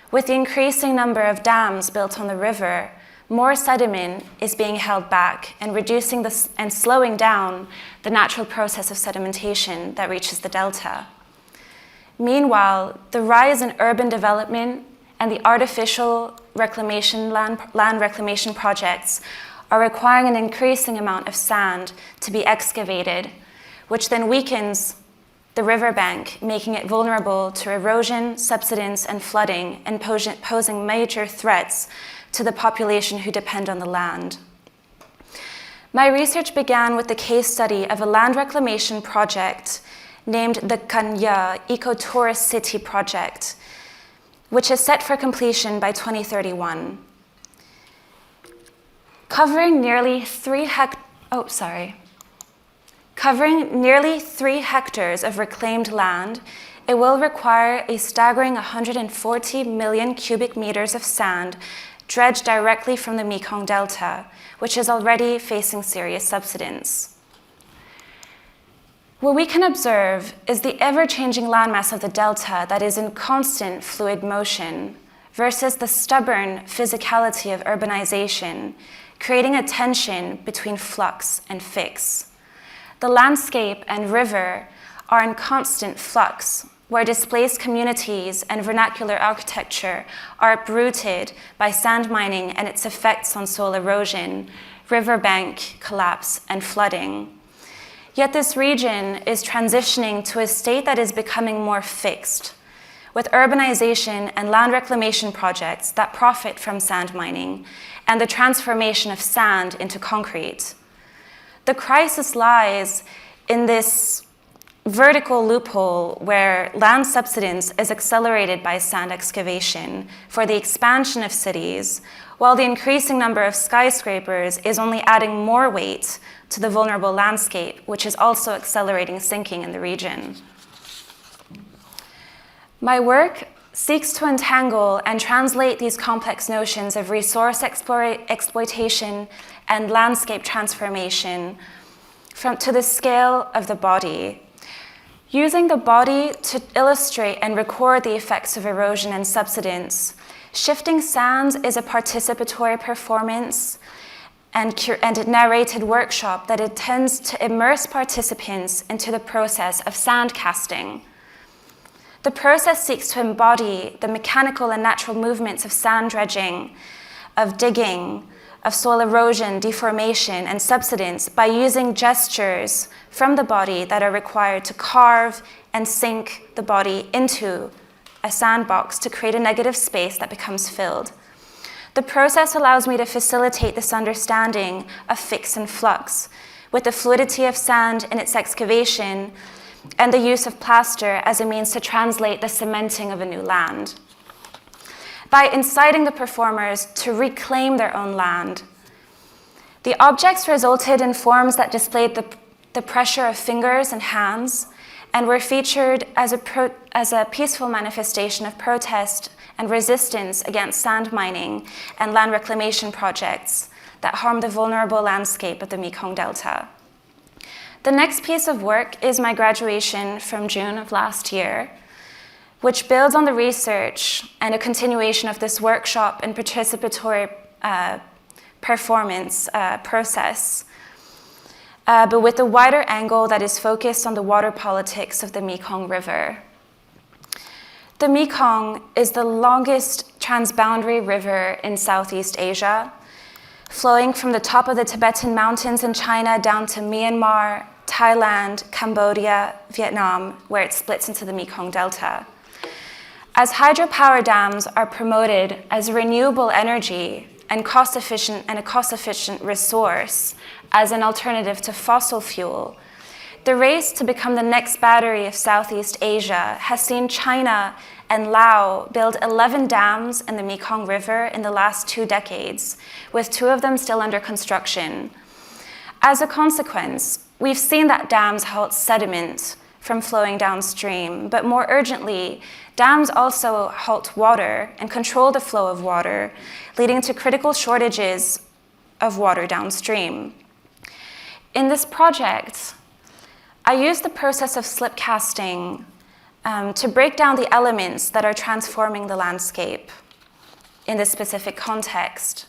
Speaker 6: With the increasing number of dams built on the river, more sediment is being held back and reducing and slowing down the natural process of sedimentation that reaches the delta. Meanwhile, the rise in urban development and the artificial land reclamation projects are requiring an increasing amount of sand to be excavated, which then weakens the riverbank, making it vulnerable to erosion, subsidence, and flooding, and posing major threats to the population who depend on the land. My research began with the case study of a land reclamation project named the Kanya Ecotourist City Project, which is set for completion by 2031. Covering nearly 3 hectares of reclaimed land, it will require a staggering 140 million cubic meters of sand dredged directly from the Mekong Delta, which is already facing serious subsidence. What we can observe is the ever-changing landmass of the delta that is in constant fluid motion versus the stubborn physicality of urbanization, creating a tension between flux and fix. The landscape and river are in constant flux, where displaced communities and vernacular architecture are uprooted by sand mining and its effects on soil erosion, riverbank collapse, and flooding. Yet this region is transitioning to a state that is becoming more fixed, with urbanization and land reclamation projects that profit from sand mining and the transformation of sand into concrete. The crisis lies in this vertical loophole where land subsidence is accelerated by sand excavation for the expansion of cities, while the increasing number of skyscrapers is only adding more weight to the vulnerable landscape, which is also accelerating sinking in the region. My work seeks to untangle and translate these complex notions of resource exploitation and landscape transformation to the scale of the body, using the body to illustrate and record the effects of erosion and subsidence. Shifting Sands is a participatory performance and a narrated workshop that intends to immerse participants into the process of sand casting. The process seeks to embody the mechanical and natural movements of sand dredging, of digging, of soil erosion, deformation, and subsidence by using gestures from the body that are required to carve and sink the body into a sandbox to create a negative space that becomes filled. The process allows me to facilitate this understanding of fix and flux, with the fluidity of sand in its excavation and the use of plaster as a means to translate the cementing of a new land. By inciting the performers to reclaim their own land, the objects resulted in forms that displayed the pressure of fingers and hands and were featured as a peaceful manifestation of protest and resistance against sand mining and land reclamation projects that harm the vulnerable landscape of the Mekong Delta. The next piece of work is my graduation from June of last year, which builds on the research and a continuation of this workshop and participatory performance process, but with a wider angle that is focused on the water politics of the Mekong River. The Mekong is the longest transboundary river in Southeast Asia, flowing from the top of the Tibetan mountains in China down to Myanmar, Thailand, Cambodia, Vietnam, where it splits into the Mekong Delta. As hydropower dams are promoted as renewable energy and a cost-efficient resource as an alternative to fossil fuel, the race to become the next battery of Southeast Asia has seen China and Laos build 11 dams in the Mekong River in the last 2 decades, with 2 of them still under construction. As a consequence, we've seen that dams halt sediment from flowing downstream, but more urgently, dams also halt water and control the flow of water, leading to critical shortages of water downstream. In this project, I used the process of slip casting to break down the elements that are transforming the landscape in this specific context.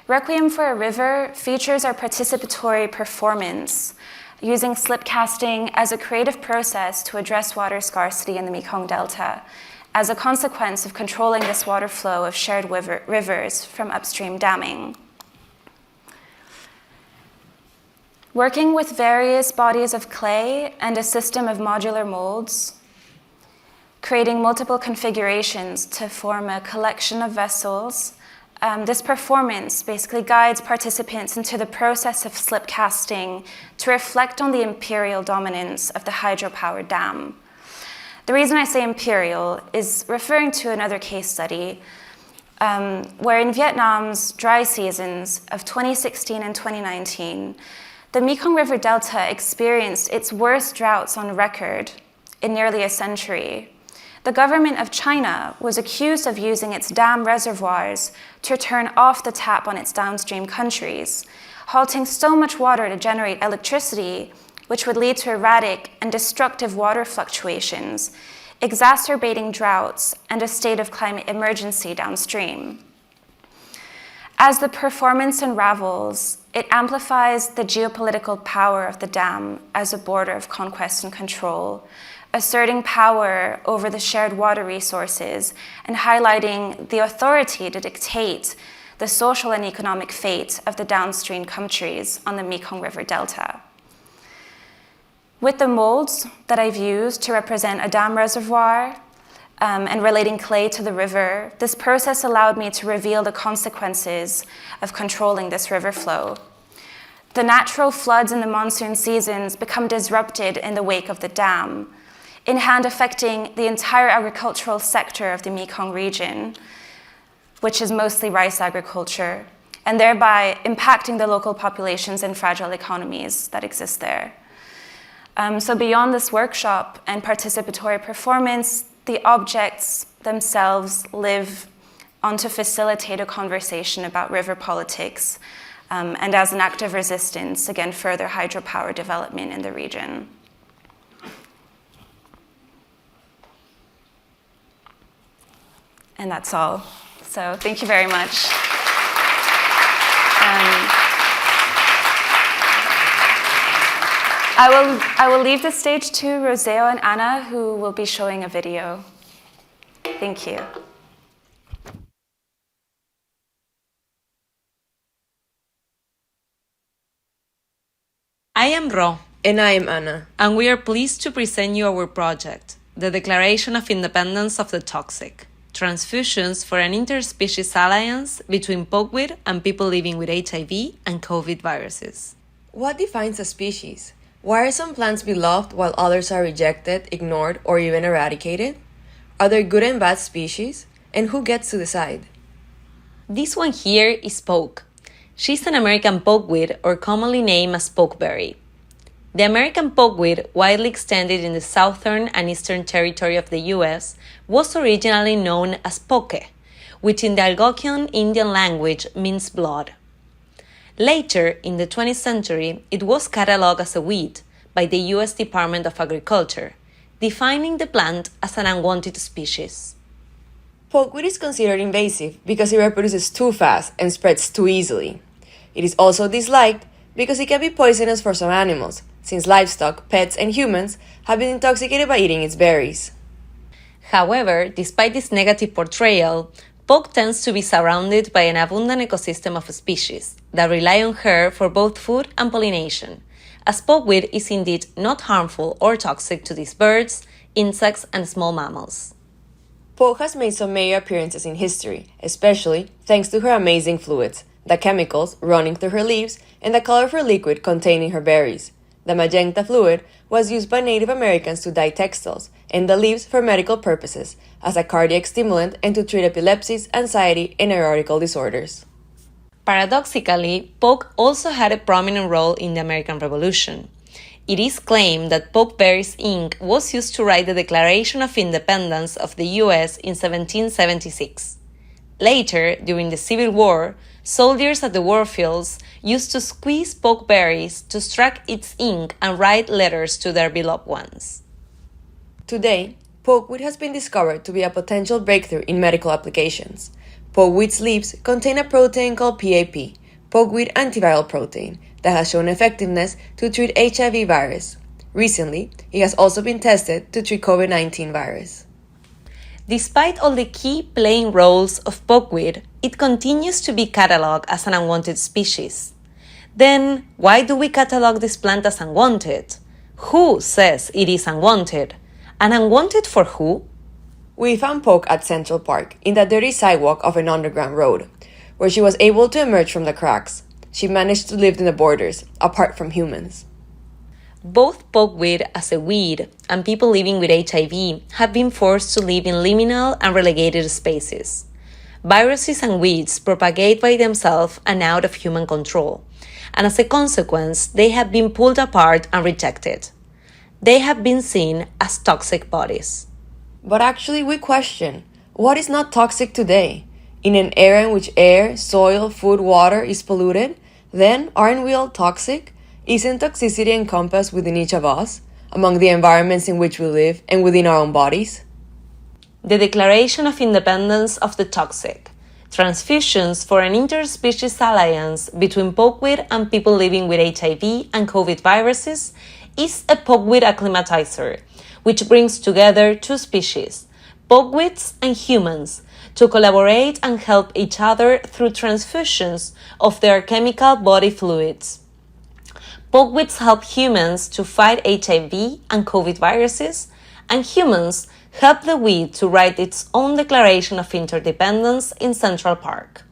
Speaker 6: Requiem for a River features our participatory performance, using slip casting as a creative process to address water scarcity in the Mekong Delta as a consequence of controlling this water flow of shared rivers from upstream damming. Working with various bodies of clay and a system of modular molds, creating multiple configurations to form a collection of vessels, this performance basically guides participants into the process of slip casting to reflect on the imperial dominance of the hydropower dam. The reason I say imperial is referring to another case study where in Vietnam's dry seasons of 2016 and 2019, the Mekong River Delta experienced its worst droughts on record in nearly a century. The government of China was accused of using its dam reservoirs to turn off the tap on its downstream countries, halting so much water to generate electricity, which would lead to erratic and destructive water fluctuations, exacerbating droughts and a state of climate emergency downstream. As the performance unravels, it amplifies the geopolitical power of the dam as a border of conquest and control, asserting power over the shared water resources and highlighting the authority to dictate the social and economic fate of the downstream countries on the Mekong River Delta. With the molds that I've used to represent a dam reservoir and relating clay to the river, this process allowed me to reveal the consequences of controlling this river flow. The natural floods in the monsoon seasons become disrupted in the wake of the dam, in hand affecting the entire agricultural sector of the Mekong region, which is mostly rice agriculture, and thereby impacting the local populations and fragile economies that exist there. So beyond this workshop and participatory performance, the objects themselves live on to facilitate a conversation about river politics and as an act of resistance against further hydropower development in the region. And that's all. So thank you very much. I will leave the stage to ROCIO and Anna, who will be showing a video. Thank you.
Speaker 7: I am Ro.
Speaker 8: And I am Anna.
Speaker 7: And we are pleased to present you our project, the Declaration of Independence of the Toxic, Transfusions for an Interspecies Alliance between Pokweed and people living with HIV and COVID viruses.
Speaker 8: What defines a species? Why are some plants beloved while others are rejected, ignored, or even eradicated? Are there good and bad species? And who gets to decide?
Speaker 7: This one here is poke. She's an American pokeweed, or commonly named as pokeberry. The American pokeweed, widely extended in the southern and eastern territory of the US, was originally known as poke, which in the Algonquian Indian language means blood. Later, in the 20th century, it was catalogued as a weed by the US Department of Agriculture, defining the plant as an unwanted species.
Speaker 8: Pokeweed is considered invasive because it reproduces too fast and spreads too easily. It is also disliked because it can be poisonous for some animals, since livestock, pets, and humans have been intoxicated by eating its berries.
Speaker 7: However, despite this negative portrayal, poke tends to be surrounded by an abundant ecosystem of species that rely on her for both food and pollination, as pokeweed is indeed not harmful or toxic to these birds, insects, and small mammals.
Speaker 8: Poke has made some major appearances in history, especially thanks to her amazing fluids, the chemicals running through her leaves, and the colorful liquid containing her berries. The magenta fluid was used by Native Americans to dye textiles, and the leaves for medical purposes, as a cardiac stimulant and to treat epilepsies, anxiety, and neurological disorders.
Speaker 7: Paradoxically, poke also had a prominent role in the American Revolution. It is claimed that pokeberry's ink was used to write the Declaration of Independence of the US in 1776. Later, during the Civil War, soldiers at the warfields used to squeeze pokeberries to extract its ink and write letters to their beloved ones.
Speaker 8: Today, pokeweed has been discovered to be a potential breakthrough in medical applications. Pokeweed's leaves contain a protein called PAP, pokeweed antiviral protein, that has shown effectiveness to treat HIV virus. Recently, it has also been tested to treat COVID-19 virus.
Speaker 7: Despite all the key playing roles of pokeweed, it continues to be catalogued as an unwanted species. Then, why do we catalog this plant as unwanted? Who says it is unwanted? And unwanted for who?
Speaker 8: We found Poke at Central Park, in the dirty sidewalk of an underground road, where she was able to emerge from the cracks. She managed to live in the borders, apart from humans.
Speaker 7: Both pokeweed as a weed and people living with HIV have been forced to live in liminal and relegated spaces. Viruses and weeds propagate by themselves and out of human control, and as a consequence, they have been pulled apart and rejected. They have been seen as toxic bodies.
Speaker 8: But actually, we question, what is not toxic today? In an era in which air, soil, food, water is polluted, then aren't we all toxic? Isn't toxicity encompassed within each of us, among the environments in which we live and within our own bodies?
Speaker 7: The Declaration of Independence of the Toxic, Transfusions for an Interspecies Alliance between pokeweed and people living with HIV and COVID viruses, is a pokeweed acclimatizer, which brings together two species, pokeweeds and humans, to collaborate and help each other through transfusions of their chemical body fluids. Pokeweeds help humans to fight HIV and COVID viruses, and humans help the weed to write its own declaration of interdependence in Central Park.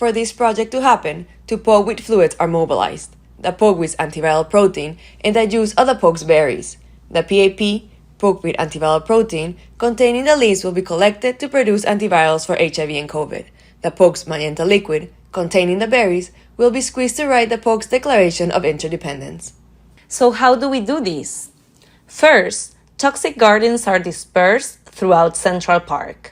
Speaker 8: For this project to happen, two pokewheat fluids are mobilized, the pokewheat's antiviral protein and the juice of the poke's berries. The PAP, pokewheat antiviral protein, containing the leaves will be collected to produce antivirals for HIV and COVID. The poke's magenta liquid, containing the berries, will be squeezed to write the poke's declaration of interdependence.
Speaker 7: So how do we do this? First, toxic gardens are dispersed throughout Central Park.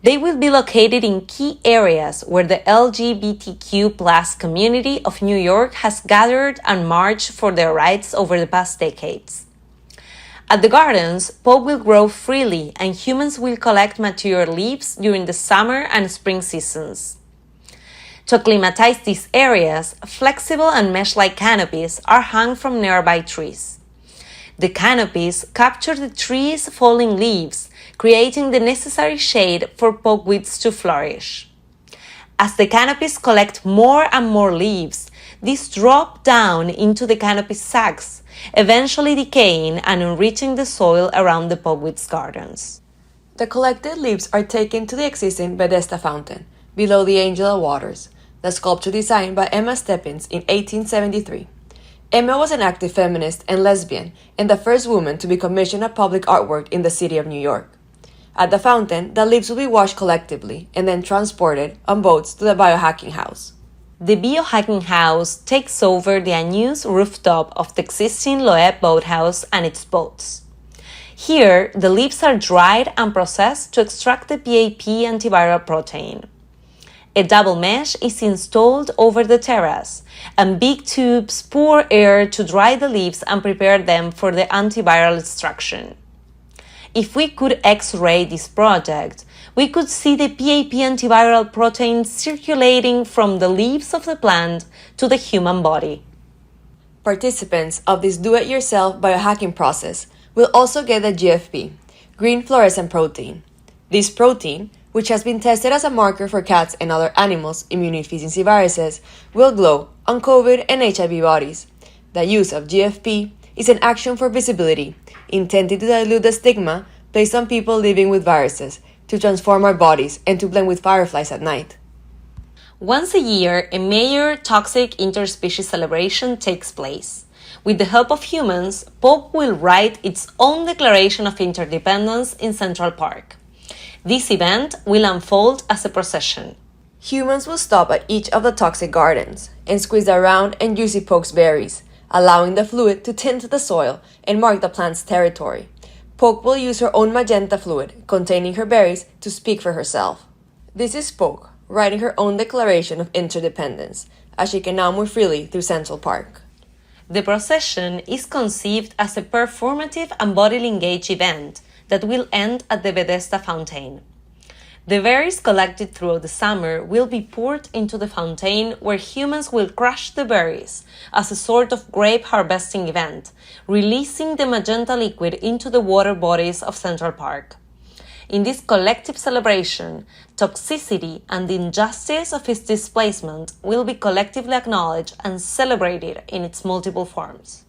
Speaker 7: They will be located in key areas where the LGBTQ+ community of New York has gathered and marched for their rights over the past decades. At the gardens, poke will grow freely and humans will collect mature leaves during the summer and spring seasons. To acclimatize these areas, flexible and mesh-like canopies are hung from nearby trees. The canopies capture the tree's falling leaves, creating the necessary shade for pokeweeds to flourish. As the canopies collect more and more leaves, these drop down into the canopy sacs, eventually decaying and enriching the soil around the pokeweed's gardens.
Speaker 8: The collected leaves are taken to the existing Bethesda fountain, below the Angel of Waters, the sculpture designed by Emma Steppins in 1873. Emma was an active feminist and lesbian, and the first woman to be commissioned a public artwork in the city of New York. At the fountain, the leaves will be washed collectively and then transported on boats to the biohacking house.
Speaker 7: The biohacking house takes over the unused rooftop of the existing Loeb boathouse and its boats. Here, the leaves are dried and processed to extract the PAP antiviral protein. A double mesh is installed over the terrace, and big tubes pour air to dry the leaves and prepare them for the antiviral extraction. If we could X-ray this project, we could see the PAP antiviral protein circulating from the leaves of the plant to the human body.
Speaker 8: Participants of this do-it-yourself biohacking process will also get the GFP, green fluorescent protein. This protein, which has been tested as a marker for cats and other animals' immunodeficiency viruses, will glow on COVID and HIV bodies. The use of GFP is an action for visibility, intended to dilute the stigma placed on people living with viruses, to transform our bodies and to blend with fireflies at night.
Speaker 7: Once a year, a major toxic interspecies celebration takes place. With the help of humans, poke will write its own declaration of interdependence in Central Park. This event will unfold as a procession.
Speaker 8: Humans will stop at each of the toxic gardens and squeeze the round and juicy poke's berries, allowing the fluid to tint the soil and mark the plant's territory. Poke will use her own magenta fluid, containing her berries, to speak for herself. This is Poke, writing her own declaration of interdependence, as she can now move freely through Central Park.
Speaker 7: The procession is conceived as a performative and bodily engaged event that will end at the Bethesda fountain. The berries collected throughout the summer will be poured into the fountain, where humans will crush the berries as a sort of grape harvesting event, releasing the magenta liquid into the water bodies of Central Park. In this collective celebration, toxicity and the injustice of its displacement will be collectively acknowledged and celebrated in its multiple forms.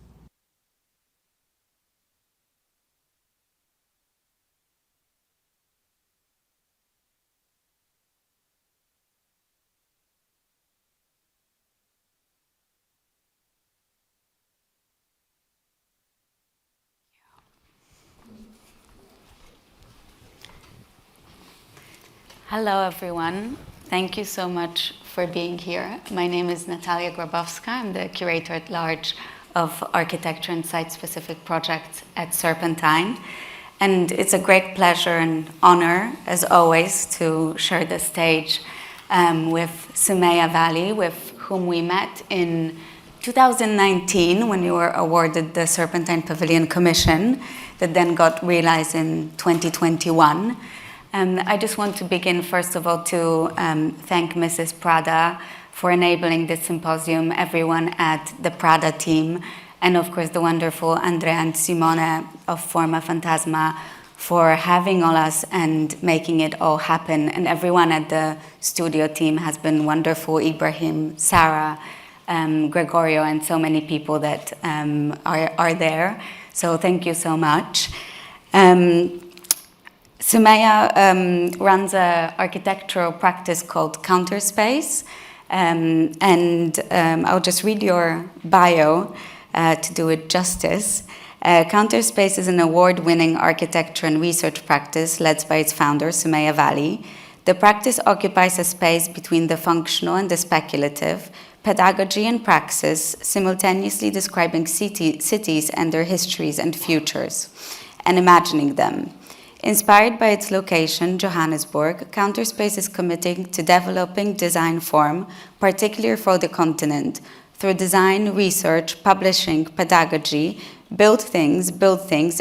Speaker 9: Hello, everyone. Thank you so much for being here. My name is NATALIA GRABOWSKA. I'm the curator at large of architecture and site-specific projects at Serpentine. And it's a great pleasure and honor, as always, to share the stage with SUMAYYA VALLY, with whom we met in 2019 when you were awarded the Serpentine Pavilion Commission that then got realized in 2021. I just want to begin, first of all, to thank Mrs. Prada for enabling this symposium, everyone at the Prada team, and of course the wonderful Andrea and Simone of Formafantasma for having all us and making it all happen. And everyone at the studio team has been wonderful, Ibrahim, Sarah, Gregorio, and so many people that are there. So thank you so much. SUMAYYA runs an architectural practice called Counterspace, and I'll just read your bio to do it justice. Counterspace is an award-winning architecture and research practice led by its founder, SUMAYYA VALLY. The practice occupies a space between the functional and the speculative, pedagogy and praxis, simultaneously describing cities and their histories and futures, and imagining them. Inspired by its location, Johannesburg, Counterspace is committing to developing design form, particularly for the continent, through design, research, publishing, pedagogy, build things,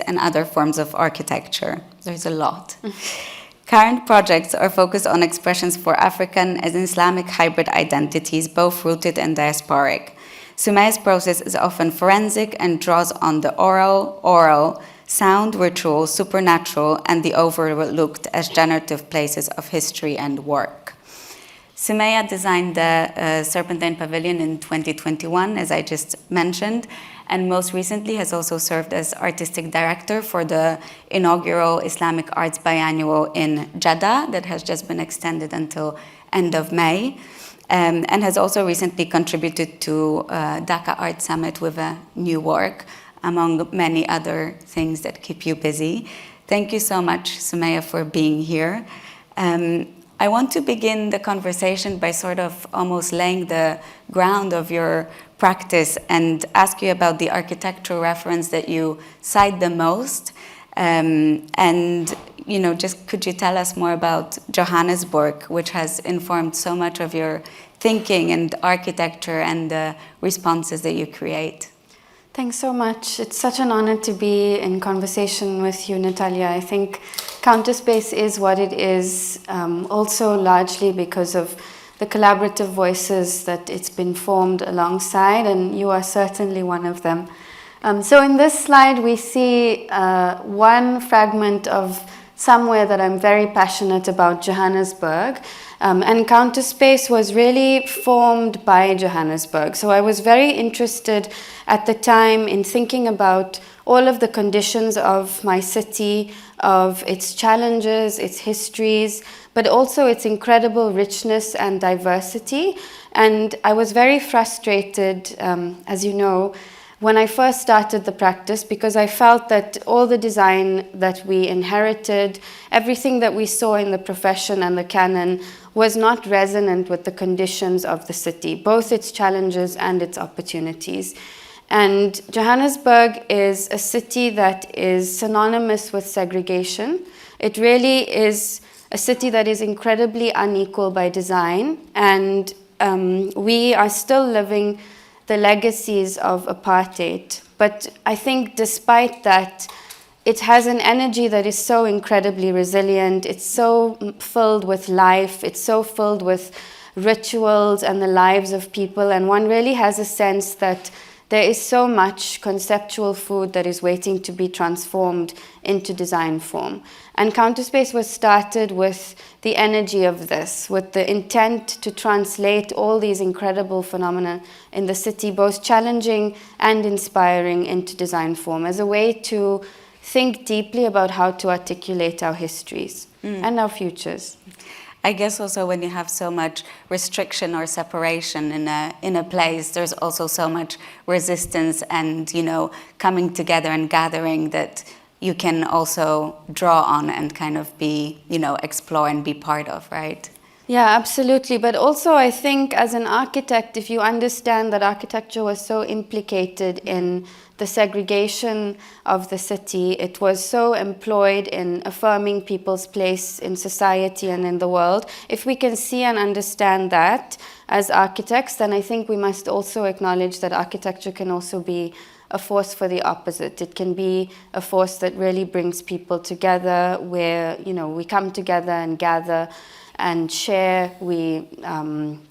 Speaker 9: and other forms of architecture. There's a lot. Current projects are focused on expressions for African and Islamic hybrid identities, both rooted and diasporic. SUMAYYA's process is often forensic and draws on the oral, sound, ritual, supernatural, and the overlooked as generative places of history and work. SUMAYYA designed the Serpentine Pavilion in 2021, as I just mentioned, and most recently has also served as artistic director for the inaugural Islamic Arts Biennial in Jeddah that has just been extended until end of May, and has also recently contributed to Dhaka Art Summit with a new work, among many other things that keep you busy. Thank you so much, SUMAYYA, for being here. I want to begin the conversation by sort of almost laying the ground of your practice and ask you about the architectural reference that you cite the most. And, you know, just could you tell us more about Johannesburg, which has informed so much of your thinking and architecture and the responses that you create?
Speaker 10: Thanks so much. It's such an honor to be in conversation with you, Natalia. I think Counterspace is what it is, also largely because of the collaborative voices that it's been formed alongside, and you are certainly one of them. So in this slide, we see one fragment of somewhere that I'm very passionate about, Johannesburg. And Counterspace was really formed by Johannesburg. So I was very interested at the time in thinking about all of the conditions of my city, of its challenges, its histories, but also its incredible richness and diversity. And I was very frustrated, as you know, when I first started the practice, because I felt that all the design that we inherited, everything that we saw in the profession and the canon was not resonant with the conditions of the city, both its challenges and its opportunities. And Johannesburg is a city that is synonymous with segregation. It really is a city that is incredibly unequal by design, and we are still living the legacies of apartheid. But I think despite that, it has an energy that is so incredibly resilient. It's so filled with life. It's so filled with rituals and the lives of people. And one really has a sense that there is so much conceptual food that is waiting to be transformed into design form. And Counterspace was started with the energy of this, with the intent to translate all these incredible phenomena in the city, both challenging and inspiring, into design form as a way to think deeply about how to articulate our histories and our futures.
Speaker 9: I guess also when you have so much restriction or separation in a place, there's also so much resistance and, you know, coming together and gathering that you can also draw on and kind of be, you know, explore and be part of, right?
Speaker 10: Yeah, absolutely. But also I think as an architect, if you understand that architecture was so implicated in the segregation of the city, it was so employed in affirming people's place in society and in the world. If we can see and understand that as architects, then I think we must also acknowledge that architecture can also be a force for the opposite. It can be a force that really brings people together, where, you know, we come together and gather and share, we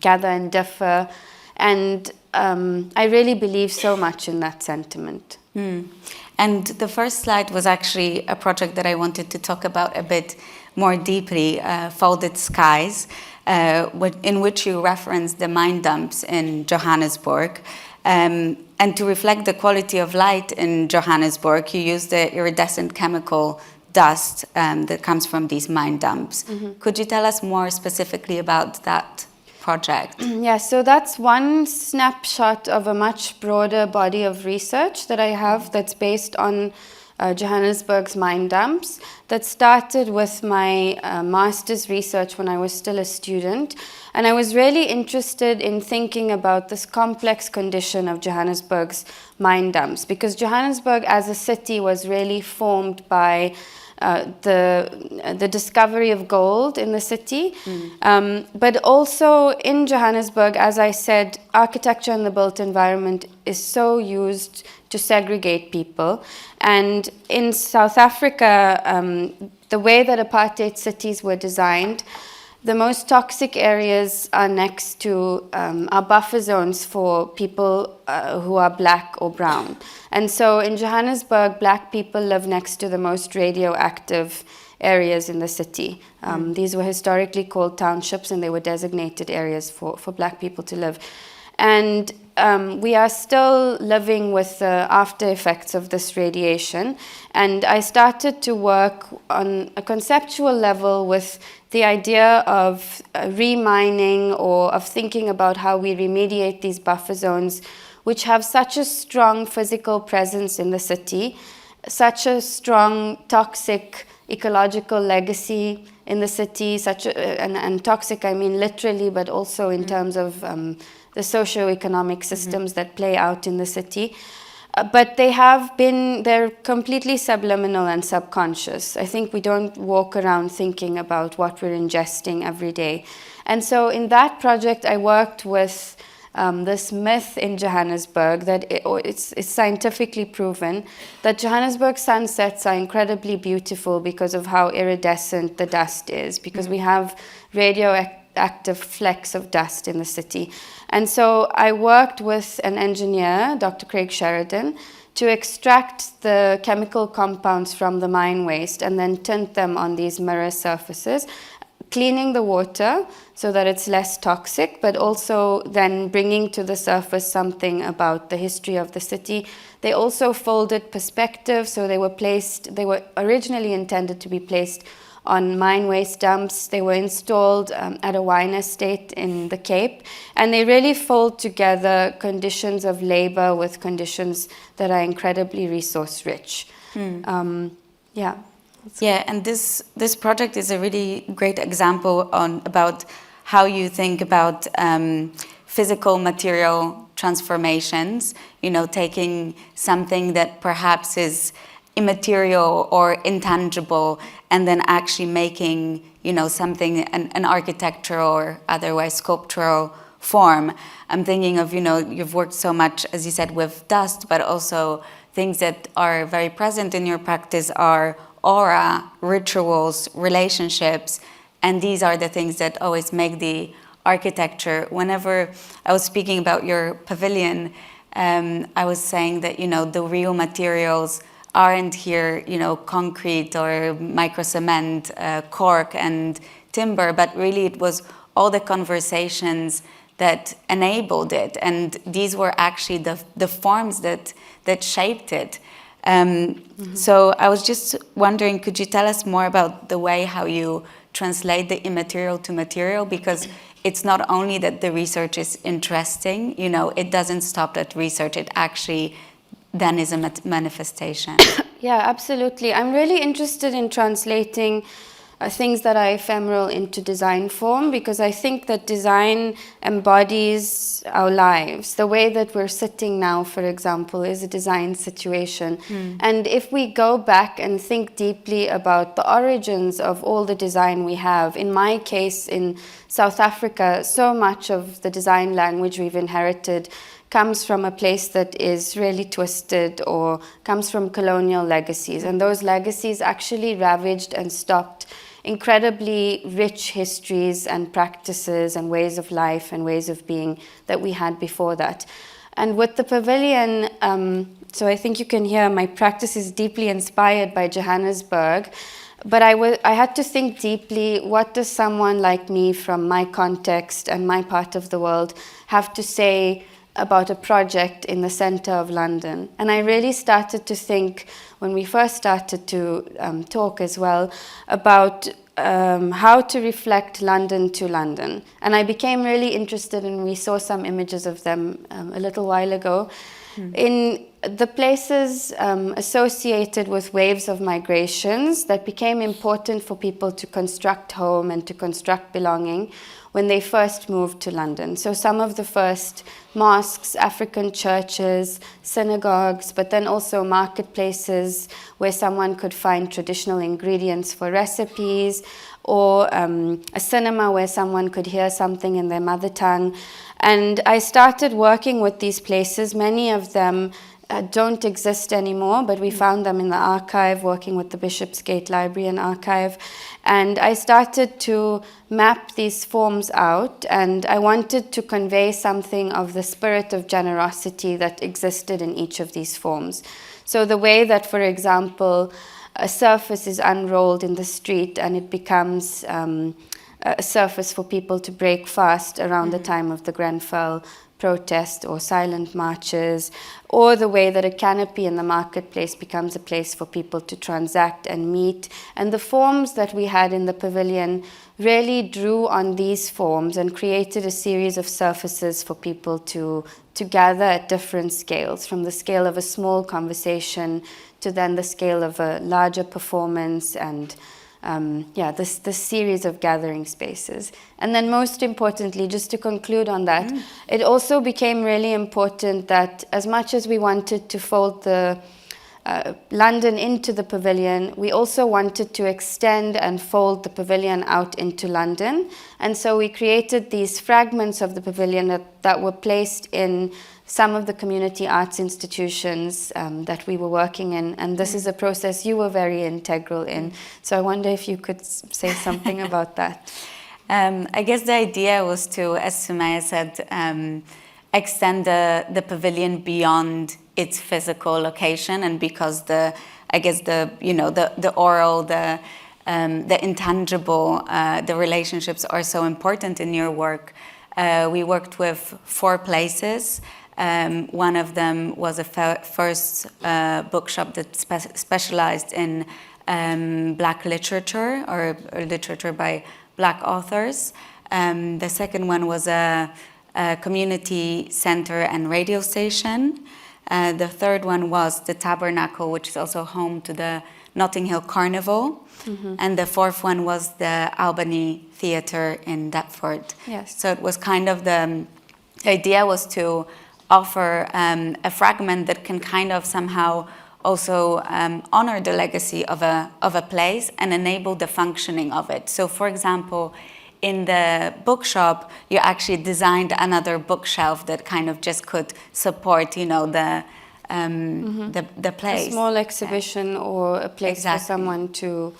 Speaker 10: gather and differ. And I really believe so much in that sentiment.
Speaker 9: And the first slide was actually a project that I wanted to talk about a bit more deeply, Folded Skies, in which you reference the mine dumps in Johannesburg. And to reflect the quality of light in Johannesburg, you use the iridescent chemical dust that comes from these mine dumps. Could you tell us more specifically about that project?
Speaker 10: Yeah, so that's one snapshot of a much broader body of research that I have that's based on Johannesburg's mine dumps, that started with my master's research when I was still a student. And I was really interested in thinking about this complex condition of Johannesburg's mine dumps, because Johannesburg as a city was really formed by the discovery of gold in the city. But also in Johannesburg, as I said, architecture and the built environment is so used to segregate people. And in South Africa, the way that apartheid cities were designed, the most toxic areas are next to are buffer zones for people who are black or brown. And so in Johannesburg, black people live next to the most radioactive areas in the city. These were historically called townships, and they were designated areas for black people to live. And we are still living with the after effects of this radiation. And I started to work on a conceptual level with the idea of remining, or of thinking about how we remediate these buffer zones, which have such a strong physical presence in the city, such a strong toxic ecological legacy in the city, and toxic I mean literally, but also in terms of the socio-economic systems that play out in the city. But they're completely subliminal and subconscious. I think we don't walk around thinking about what we're ingesting every day. And so in that project, I worked with this myth in Johannesburg that it's scientifically proven that Johannesburg sunsets are incredibly beautiful because of how iridescent the dust is, because we have radioactive flecks of dust in the city. And so I worked with an engineer, Dr. Craig Sheridan, to extract the chemical compounds from the mine waste and then tint them on these mirror surfaces, cleaning the water so that it's less toxic, but also then bringing to the surface something about the history of the city. They also folded perspective, so they were originally intended to be placed on mine waste dumps. They were installed at a wine estate in the Cape, and they really fold together conditions of labor with conditions that are incredibly resource rich. Yeah.
Speaker 9: Yeah, and this project is a really great example about how you think about physical material transformations, taking something that perhaps is immaterial or intangible, and then actually making, something, an architectural or otherwise sculptural form. I'm thinking of, you've worked so much, as you said, with dust, but also things that are very present in your practice are aura, rituals, relationships, and these are the things that always make the architecture. Whenever I was speaking about your pavilion, I was saying that, the real materials aren't here, concrete or micro cement, cork and timber, but really it was all the conversations that enabled it, and these were actually the forms that shaped it. So I was just wondering, could you tell us more about the way how you translate the immaterial to material? Because it's not only that the research is interesting, it doesn't stop at research, it actually then is a manifestation.
Speaker 10: Yeah, absolutely. I'm really interested in translating things that are ephemeral into design form, because I think that design embodies our lives. The way that we're sitting now, for example, is a design situation. And if we go back and think deeply about the origins of all the design we have, in my case, in South Africa, so much of the design language we've inherited comes from a place that is really twisted, or comes from colonial legacies. And those legacies actually ravaged and stopped incredibly rich histories and practices and ways of life and ways of being that we had before that. And with the pavilion, so I think you can hear my practice is deeply inspired by Johannesburg, but I had to think deeply, what does someone like me from my context and my part of the world have to say about a project in the centre of London. And I really started to think, when we first started to talk as well, about how to reflect London to London. And I became really interested, and we saw some images of them a little while ago, in the places associated with waves of migrations that became important for people to construct home and to construct belonging when they first moved to London. So some of the first mosques, African churches, synagogues, but then also marketplaces where someone could find traditional ingredients for recipes, or a cinema where someone could hear something in their mother tongue. And I started working with these places. Many of them don't exist anymore, but we found them in the archive, working with the Bishopsgate Library and Archive. And I started to map these forms out, and I wanted to convey something of the spirit of generosity that existed in each of these forms. So the way that, for example, a surface is unrolled in the street and it becomes a surface for people to break fast around the time of the Grenfell protest or silent marches, or the way that a canopy in the marketplace becomes a place for people to transact and meet. And the forms that we had in the pavilion really drew on these forms and created a series of surfaces for people to gather at different scales, from the scale of a small conversation to then the scale of a larger performance, and this series of gathering spaces. And then most importantly, just to conclude on that, it also became really important that as much as we wanted to fold the London into the pavilion, we also wanted to extend and fold the pavilion out into London. And so we created these fragments of the pavilion that were placed in some of the community arts institutions that we were working in. And this is a process you were very integral in. So I wonder if you could say something about that.
Speaker 9: I guess the idea was to, as Sumaya said, extend the pavilion beyond its physical location, and because the oral, the intangible, the relationships are so important in your work. We worked with 4 places. One of them was a first bookshop that specialized in Black literature, or literature by Black authors. The second one was a community center and radio station. The third one was the Tabernacle, which is also home to the Notting Hill Carnival. And the fourth one was the Albany Theatre in Deptford.
Speaker 10: Yes.
Speaker 9: So it was kind of the idea was to offer a fragment that can kind of somehow also honor the legacy of a place and enable the functioning of it. So for example, in the bookshop, you actually designed another bookshelf that kind of just could support, the place.
Speaker 10: A small exhibition or a place for someone to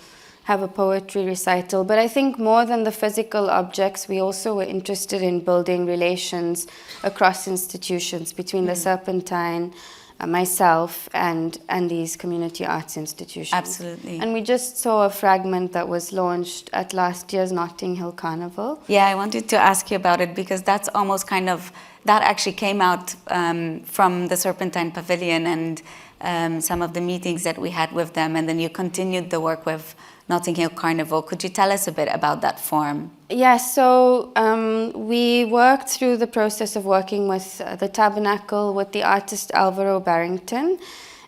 Speaker 10: have a poetry recital. But I think more than the physical objects, we also were interested in building relations across institutions between the Serpentine, myself, and these community arts institutions.
Speaker 9: Absolutely.
Speaker 10: And we just saw a fragment that was launched at last year's Notting Hill Carnival.
Speaker 9: Yeah, I wanted to ask you about it, because that's almost kind of, that actually came out from the Serpentine Pavilion and some of the meetings that we had with them, and then you continued the work with Notting Hill Carnival. Could you tell us a bit about that form?
Speaker 10: Yes, so we worked through the process of working with the Tabernacle, with the artist Alvaro Barrington,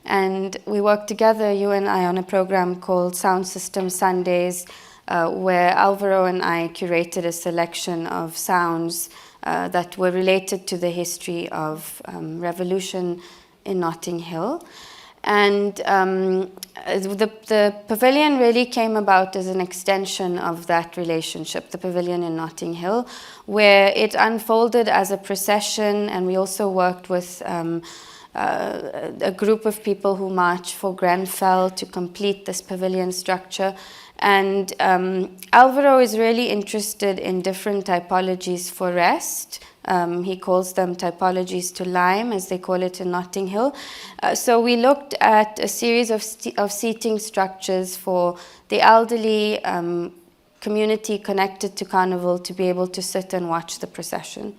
Speaker 10: and we worked together, you and I, on a program called Sound System Sundays, where Alvaro and I curated a selection of sounds that were related to the history of revolution in Notting Hill. And the pavilion really came about as an extension of that relationship, the pavilion in Notting Hill, where it unfolded as a procession, and we also worked with a group of people who marched for Grenfell to complete this pavilion structure. And Alvaro is really interested in different typologies for rest. He calls them typologies to lime, as they call it in Notting Hill. So we looked at a series of seating structures for the elderly, community connected to Carnival to be able to sit and watch the procession.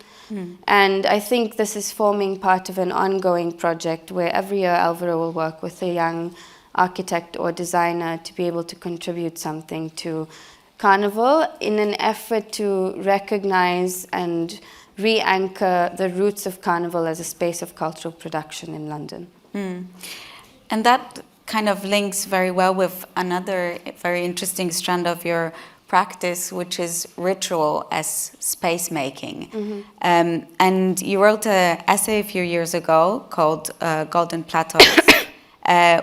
Speaker 10: And I think this is forming part of an ongoing project where every year Alvaro will work with a young architect or designer to be able to contribute something to Carnival in an effort to recognize and re-anchor the roots of Carnival as a space of cultural production in London.
Speaker 9: And that kind of links very well with another very interesting strand of your practice, which is ritual as space making. And you wrote an essay a few years ago called Golden Plateaus,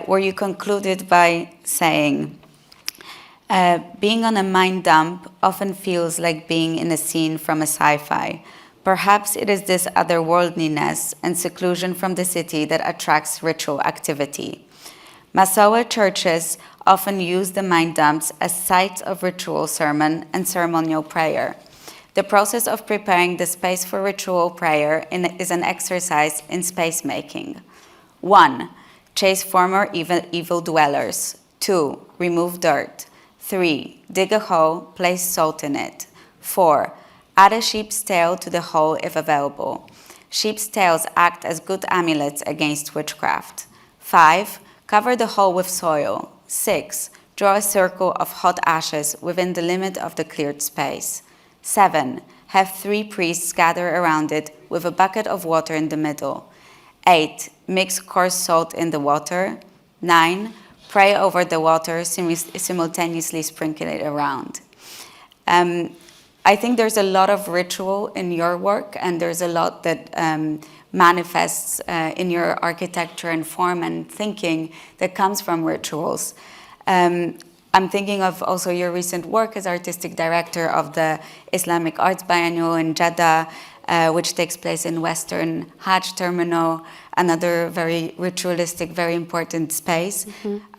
Speaker 9: where you concluded by saying, being on a mind dump often feels like being in a scene from a sci-fi. Perhaps it is this otherworldliness and seclusion from the city that attracts ritual activity. Masawa churches often use the mind dumps as sites of ritual sermon and ceremonial prayer. The process of preparing the space for ritual prayer is an exercise in space making. 1. Chase former evil dwellers. 2. Remove dirt. 3. Dig a hole, place salt in it. 4. Add a sheep's tail to the hole if available. Sheep's tails act as good amulets against witchcraft. 5. Cover the hole with soil. 6. Draw a circle of hot ashes within the limit of the cleared space. 7. Have 3 priests gather around it with a bucket of water in the middle. 8. Mix coarse salt in the water. 9. Pray over the water, simultaneously sprinkle it around. I think there's a lot of ritual in your work, and there's a lot that manifests in your architecture and form and thinking that comes from rituals. I'm thinking of also your recent work as artistic director of the Islamic Arts Biennale in Jeddah, which takes place in Western Hajj Terminal, another very ritualistic, very important space.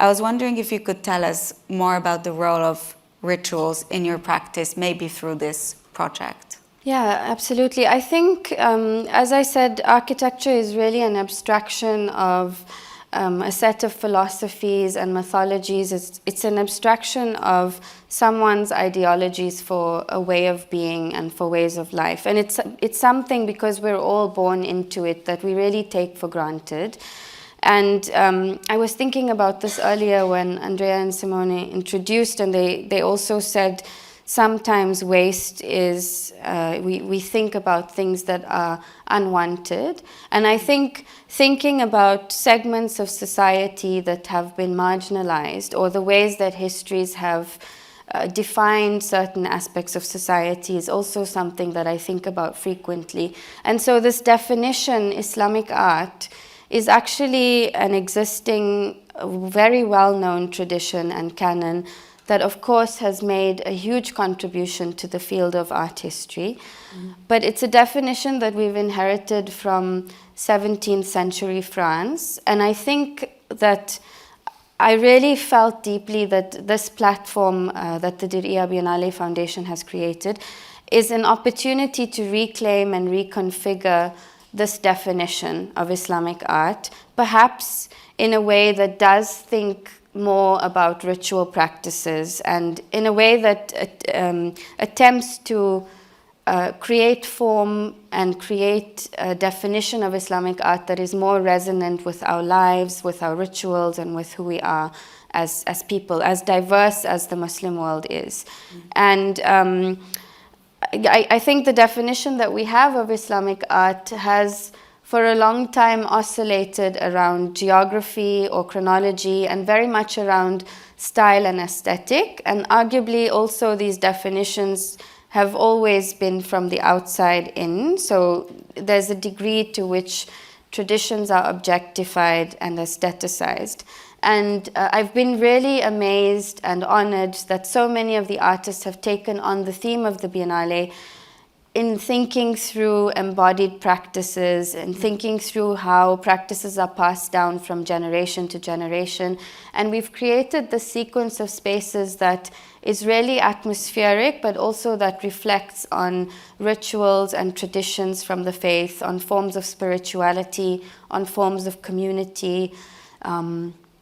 Speaker 9: I was wondering if you could tell us more about the role of rituals in your practice, maybe through this project.
Speaker 10: Yeah, absolutely. I think, as I said, architecture is really an abstraction of a set of philosophies and mythologies. It's an abstraction of someone's ideologies for a way of being and for ways of life. And it's something, because we're all born into it, that we really take for granted. And I was thinking about this earlier when Andrea and Simone introduced, and they also said sometimes waste is, we think about things that are unwanted. And I think thinking about segments of society that have been marginalized, or the ways that histories have defined certain aspects of society, is also something that I think about frequently. And so this definition, Islamic art, is actually an existing, very well-known tradition and canon that, of course, has made a huge contribution to the field of art history. But it's a definition that we've inherited from 17th century France. And I think that I really felt deeply that this platform that the Diriyah Biennale Foundation has created is an opportunity to reclaim and reconfigure this definition of Islamic art, perhaps in a way that does think more about ritual practices, and in a way that attempts to create form and create a definition of Islamic art that is more resonant with our lives, with our rituals, and with who we are as people, as diverse as the Muslim world is. And I think the definition that we have of Islamic art has for a long time oscillated around geography or chronology, and very much around style and aesthetic. And arguably also these definitions have always been from the outside in. So there's a degree to which traditions are objectified and aestheticized. And I've been really amazed and honored that so many of the artists have taken on the theme of the Biennale in thinking through embodied practices and thinking through how practices are passed down from generation to generation. And we've created this sequence of spaces that is really atmospheric, but also that reflects on rituals and traditions from the faith, on forms of spirituality, on forms of community.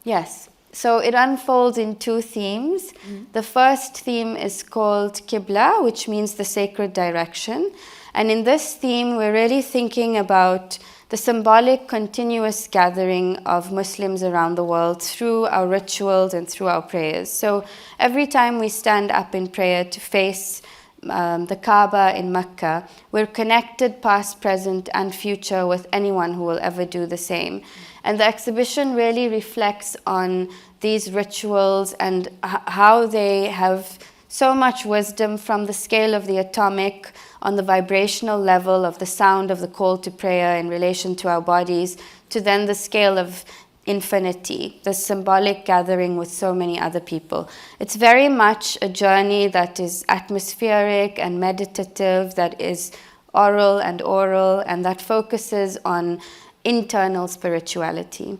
Speaker 10: Yes. So it unfolds in two themes. The first theme is called Qibla, which means the sacred direction. And in this theme, we're really thinking about the symbolic continuous gathering of Muslims around the world through our rituals and through our prayers. So every time we stand up in prayer to face the Kaaba in Mecca, we're connected past, present and future with anyone who will ever do the same. And the exhibition really reflects on these rituals and how they have so much wisdom, from the scale of the atomic, on the vibrational level of the sound of the call to prayer in relation to our bodies, to then the scale of infinity, the symbolic gathering with so many other people. It's very much a journey that is atmospheric and meditative, that is oral, and that focuses on internal spirituality.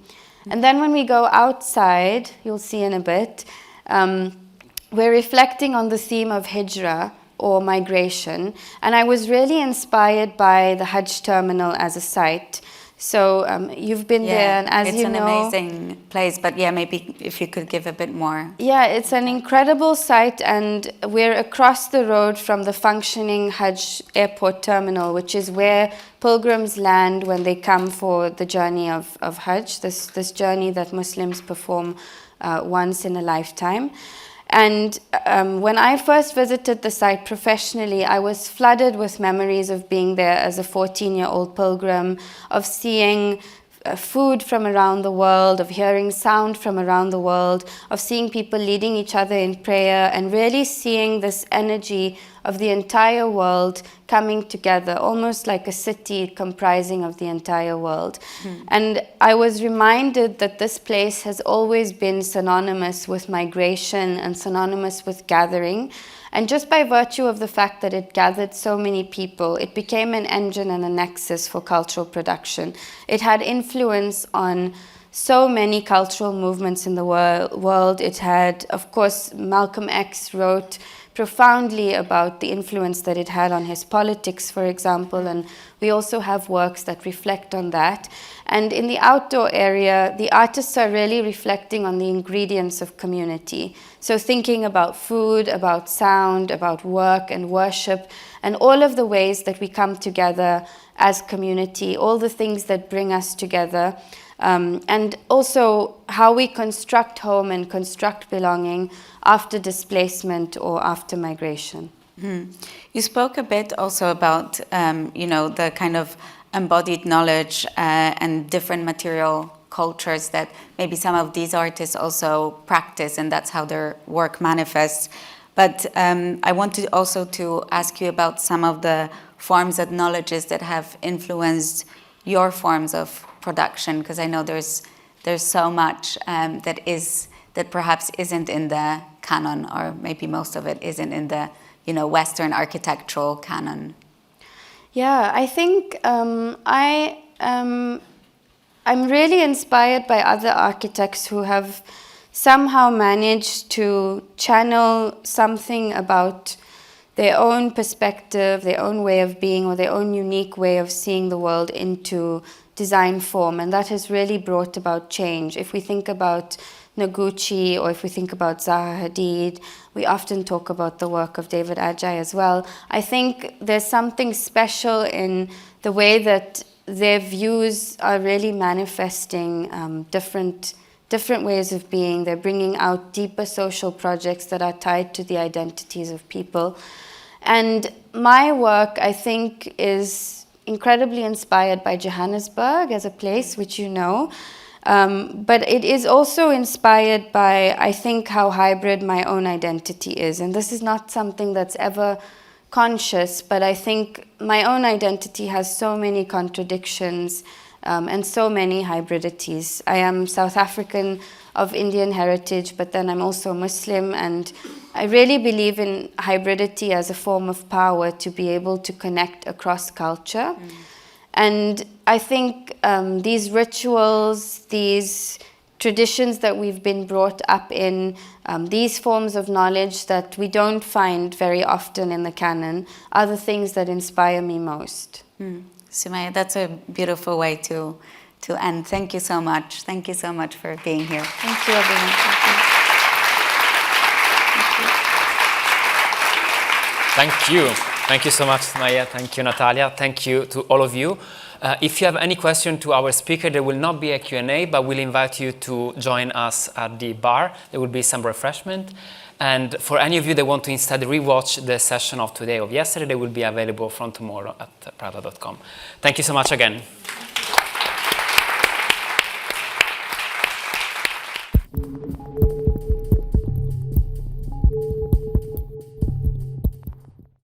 Speaker 10: And then when we go outside, you'll see in a bit, we're reflecting on the theme of hijrah, or migration, and I was really inspired by the Hajj terminal as a site. So you've been there, and as you know,
Speaker 9: it's an amazing place, but yeah, maybe if you could give a bit more.
Speaker 10: Yeah, it's an incredible site, and we're across the road from the functioning Hajj airport terminal, which is where pilgrims land when they come for the journey of Hajj, this journey that Muslims perform once in a lifetime. And when I first visited the site professionally, I was flooded with memories of being there as a 14-year-old pilgrim, of seeing food from around the world, of hearing sound from around the world, of seeing people leading each other in prayer, and really seeing this energy of the entire world coming together, almost like a city comprising of the entire world. And I was reminded that this place has always been synonymous with migration and synonymous with gathering. And just by virtue of the fact that it gathered so many people, it became an engine and a nexus for cultural production. It had influence on so many cultural movements in the world. It had, of course, Malcolm X wrote profoundly about the influence that it had on his politics, for example, and we also have works that reflect on that. And in the outdoor area, the artists are really reflecting on the ingredients of community. So thinking about food, about sound, about work and worship, and all of the ways that we come together as community, all the things that bring us together. And also how we construct home and construct belonging after displacement or after migration.
Speaker 9: You spoke a bit also about, the kind of embodied knowledge and different material cultures that maybe some of these artists also practice, and that's how their work manifests. But I wanted also to ask you about some of the forms and knowledges that have influenced your forms of production, because I know there's so much that perhaps isn't in the canon, or maybe most of it isn't in the Western architectural canon.
Speaker 10: Yeah, I think I'm really inspired by other architects who have somehow managed to channel something about their own perspective, their own way of being, or their own unique way of seeing the world into design form, and that has really brought about change. If we think about Noguchi, or if we think about Zaha Hadid, we often talk about the work of David Adjaye as well. I think there's something special in the way that their views are really manifesting different ways of being. They're bringing out deeper social projects that are tied to the identities of people. And my work, I think, is incredibly inspired by Johannesburg as a place, which you know. But it is also inspired by, I think, how hybrid my own identity is. And this is not something that's ever conscious, but I think my own identity has so many contradictions and so many hybridities. I am South African of Indian heritage, but then I'm also Muslim, and I really believe in hybridity as a form of power to be able to connect across culture. And I think these rituals, these traditions that we've been brought up in, these forms of knowledge that we don't find very often in the canon, are the things that inspire me most.
Speaker 9: Sumaya, that's a beautiful way to to end. Thank you so much. Thank you so much for being here.
Speaker 2: Thank you, everyone.
Speaker 3: Thank you. Thank you so much, Sumaya. Thank you, Natalia. Thank you to all of you. If you have any question to our speaker, there will not be a Q&A, but we'll invite you to join us at the bar. There will be some refreshment. And for any of you that want to instead rewatch the session of today or yesterday, they will be available from tomorrow at prada.com. Thank you so much again.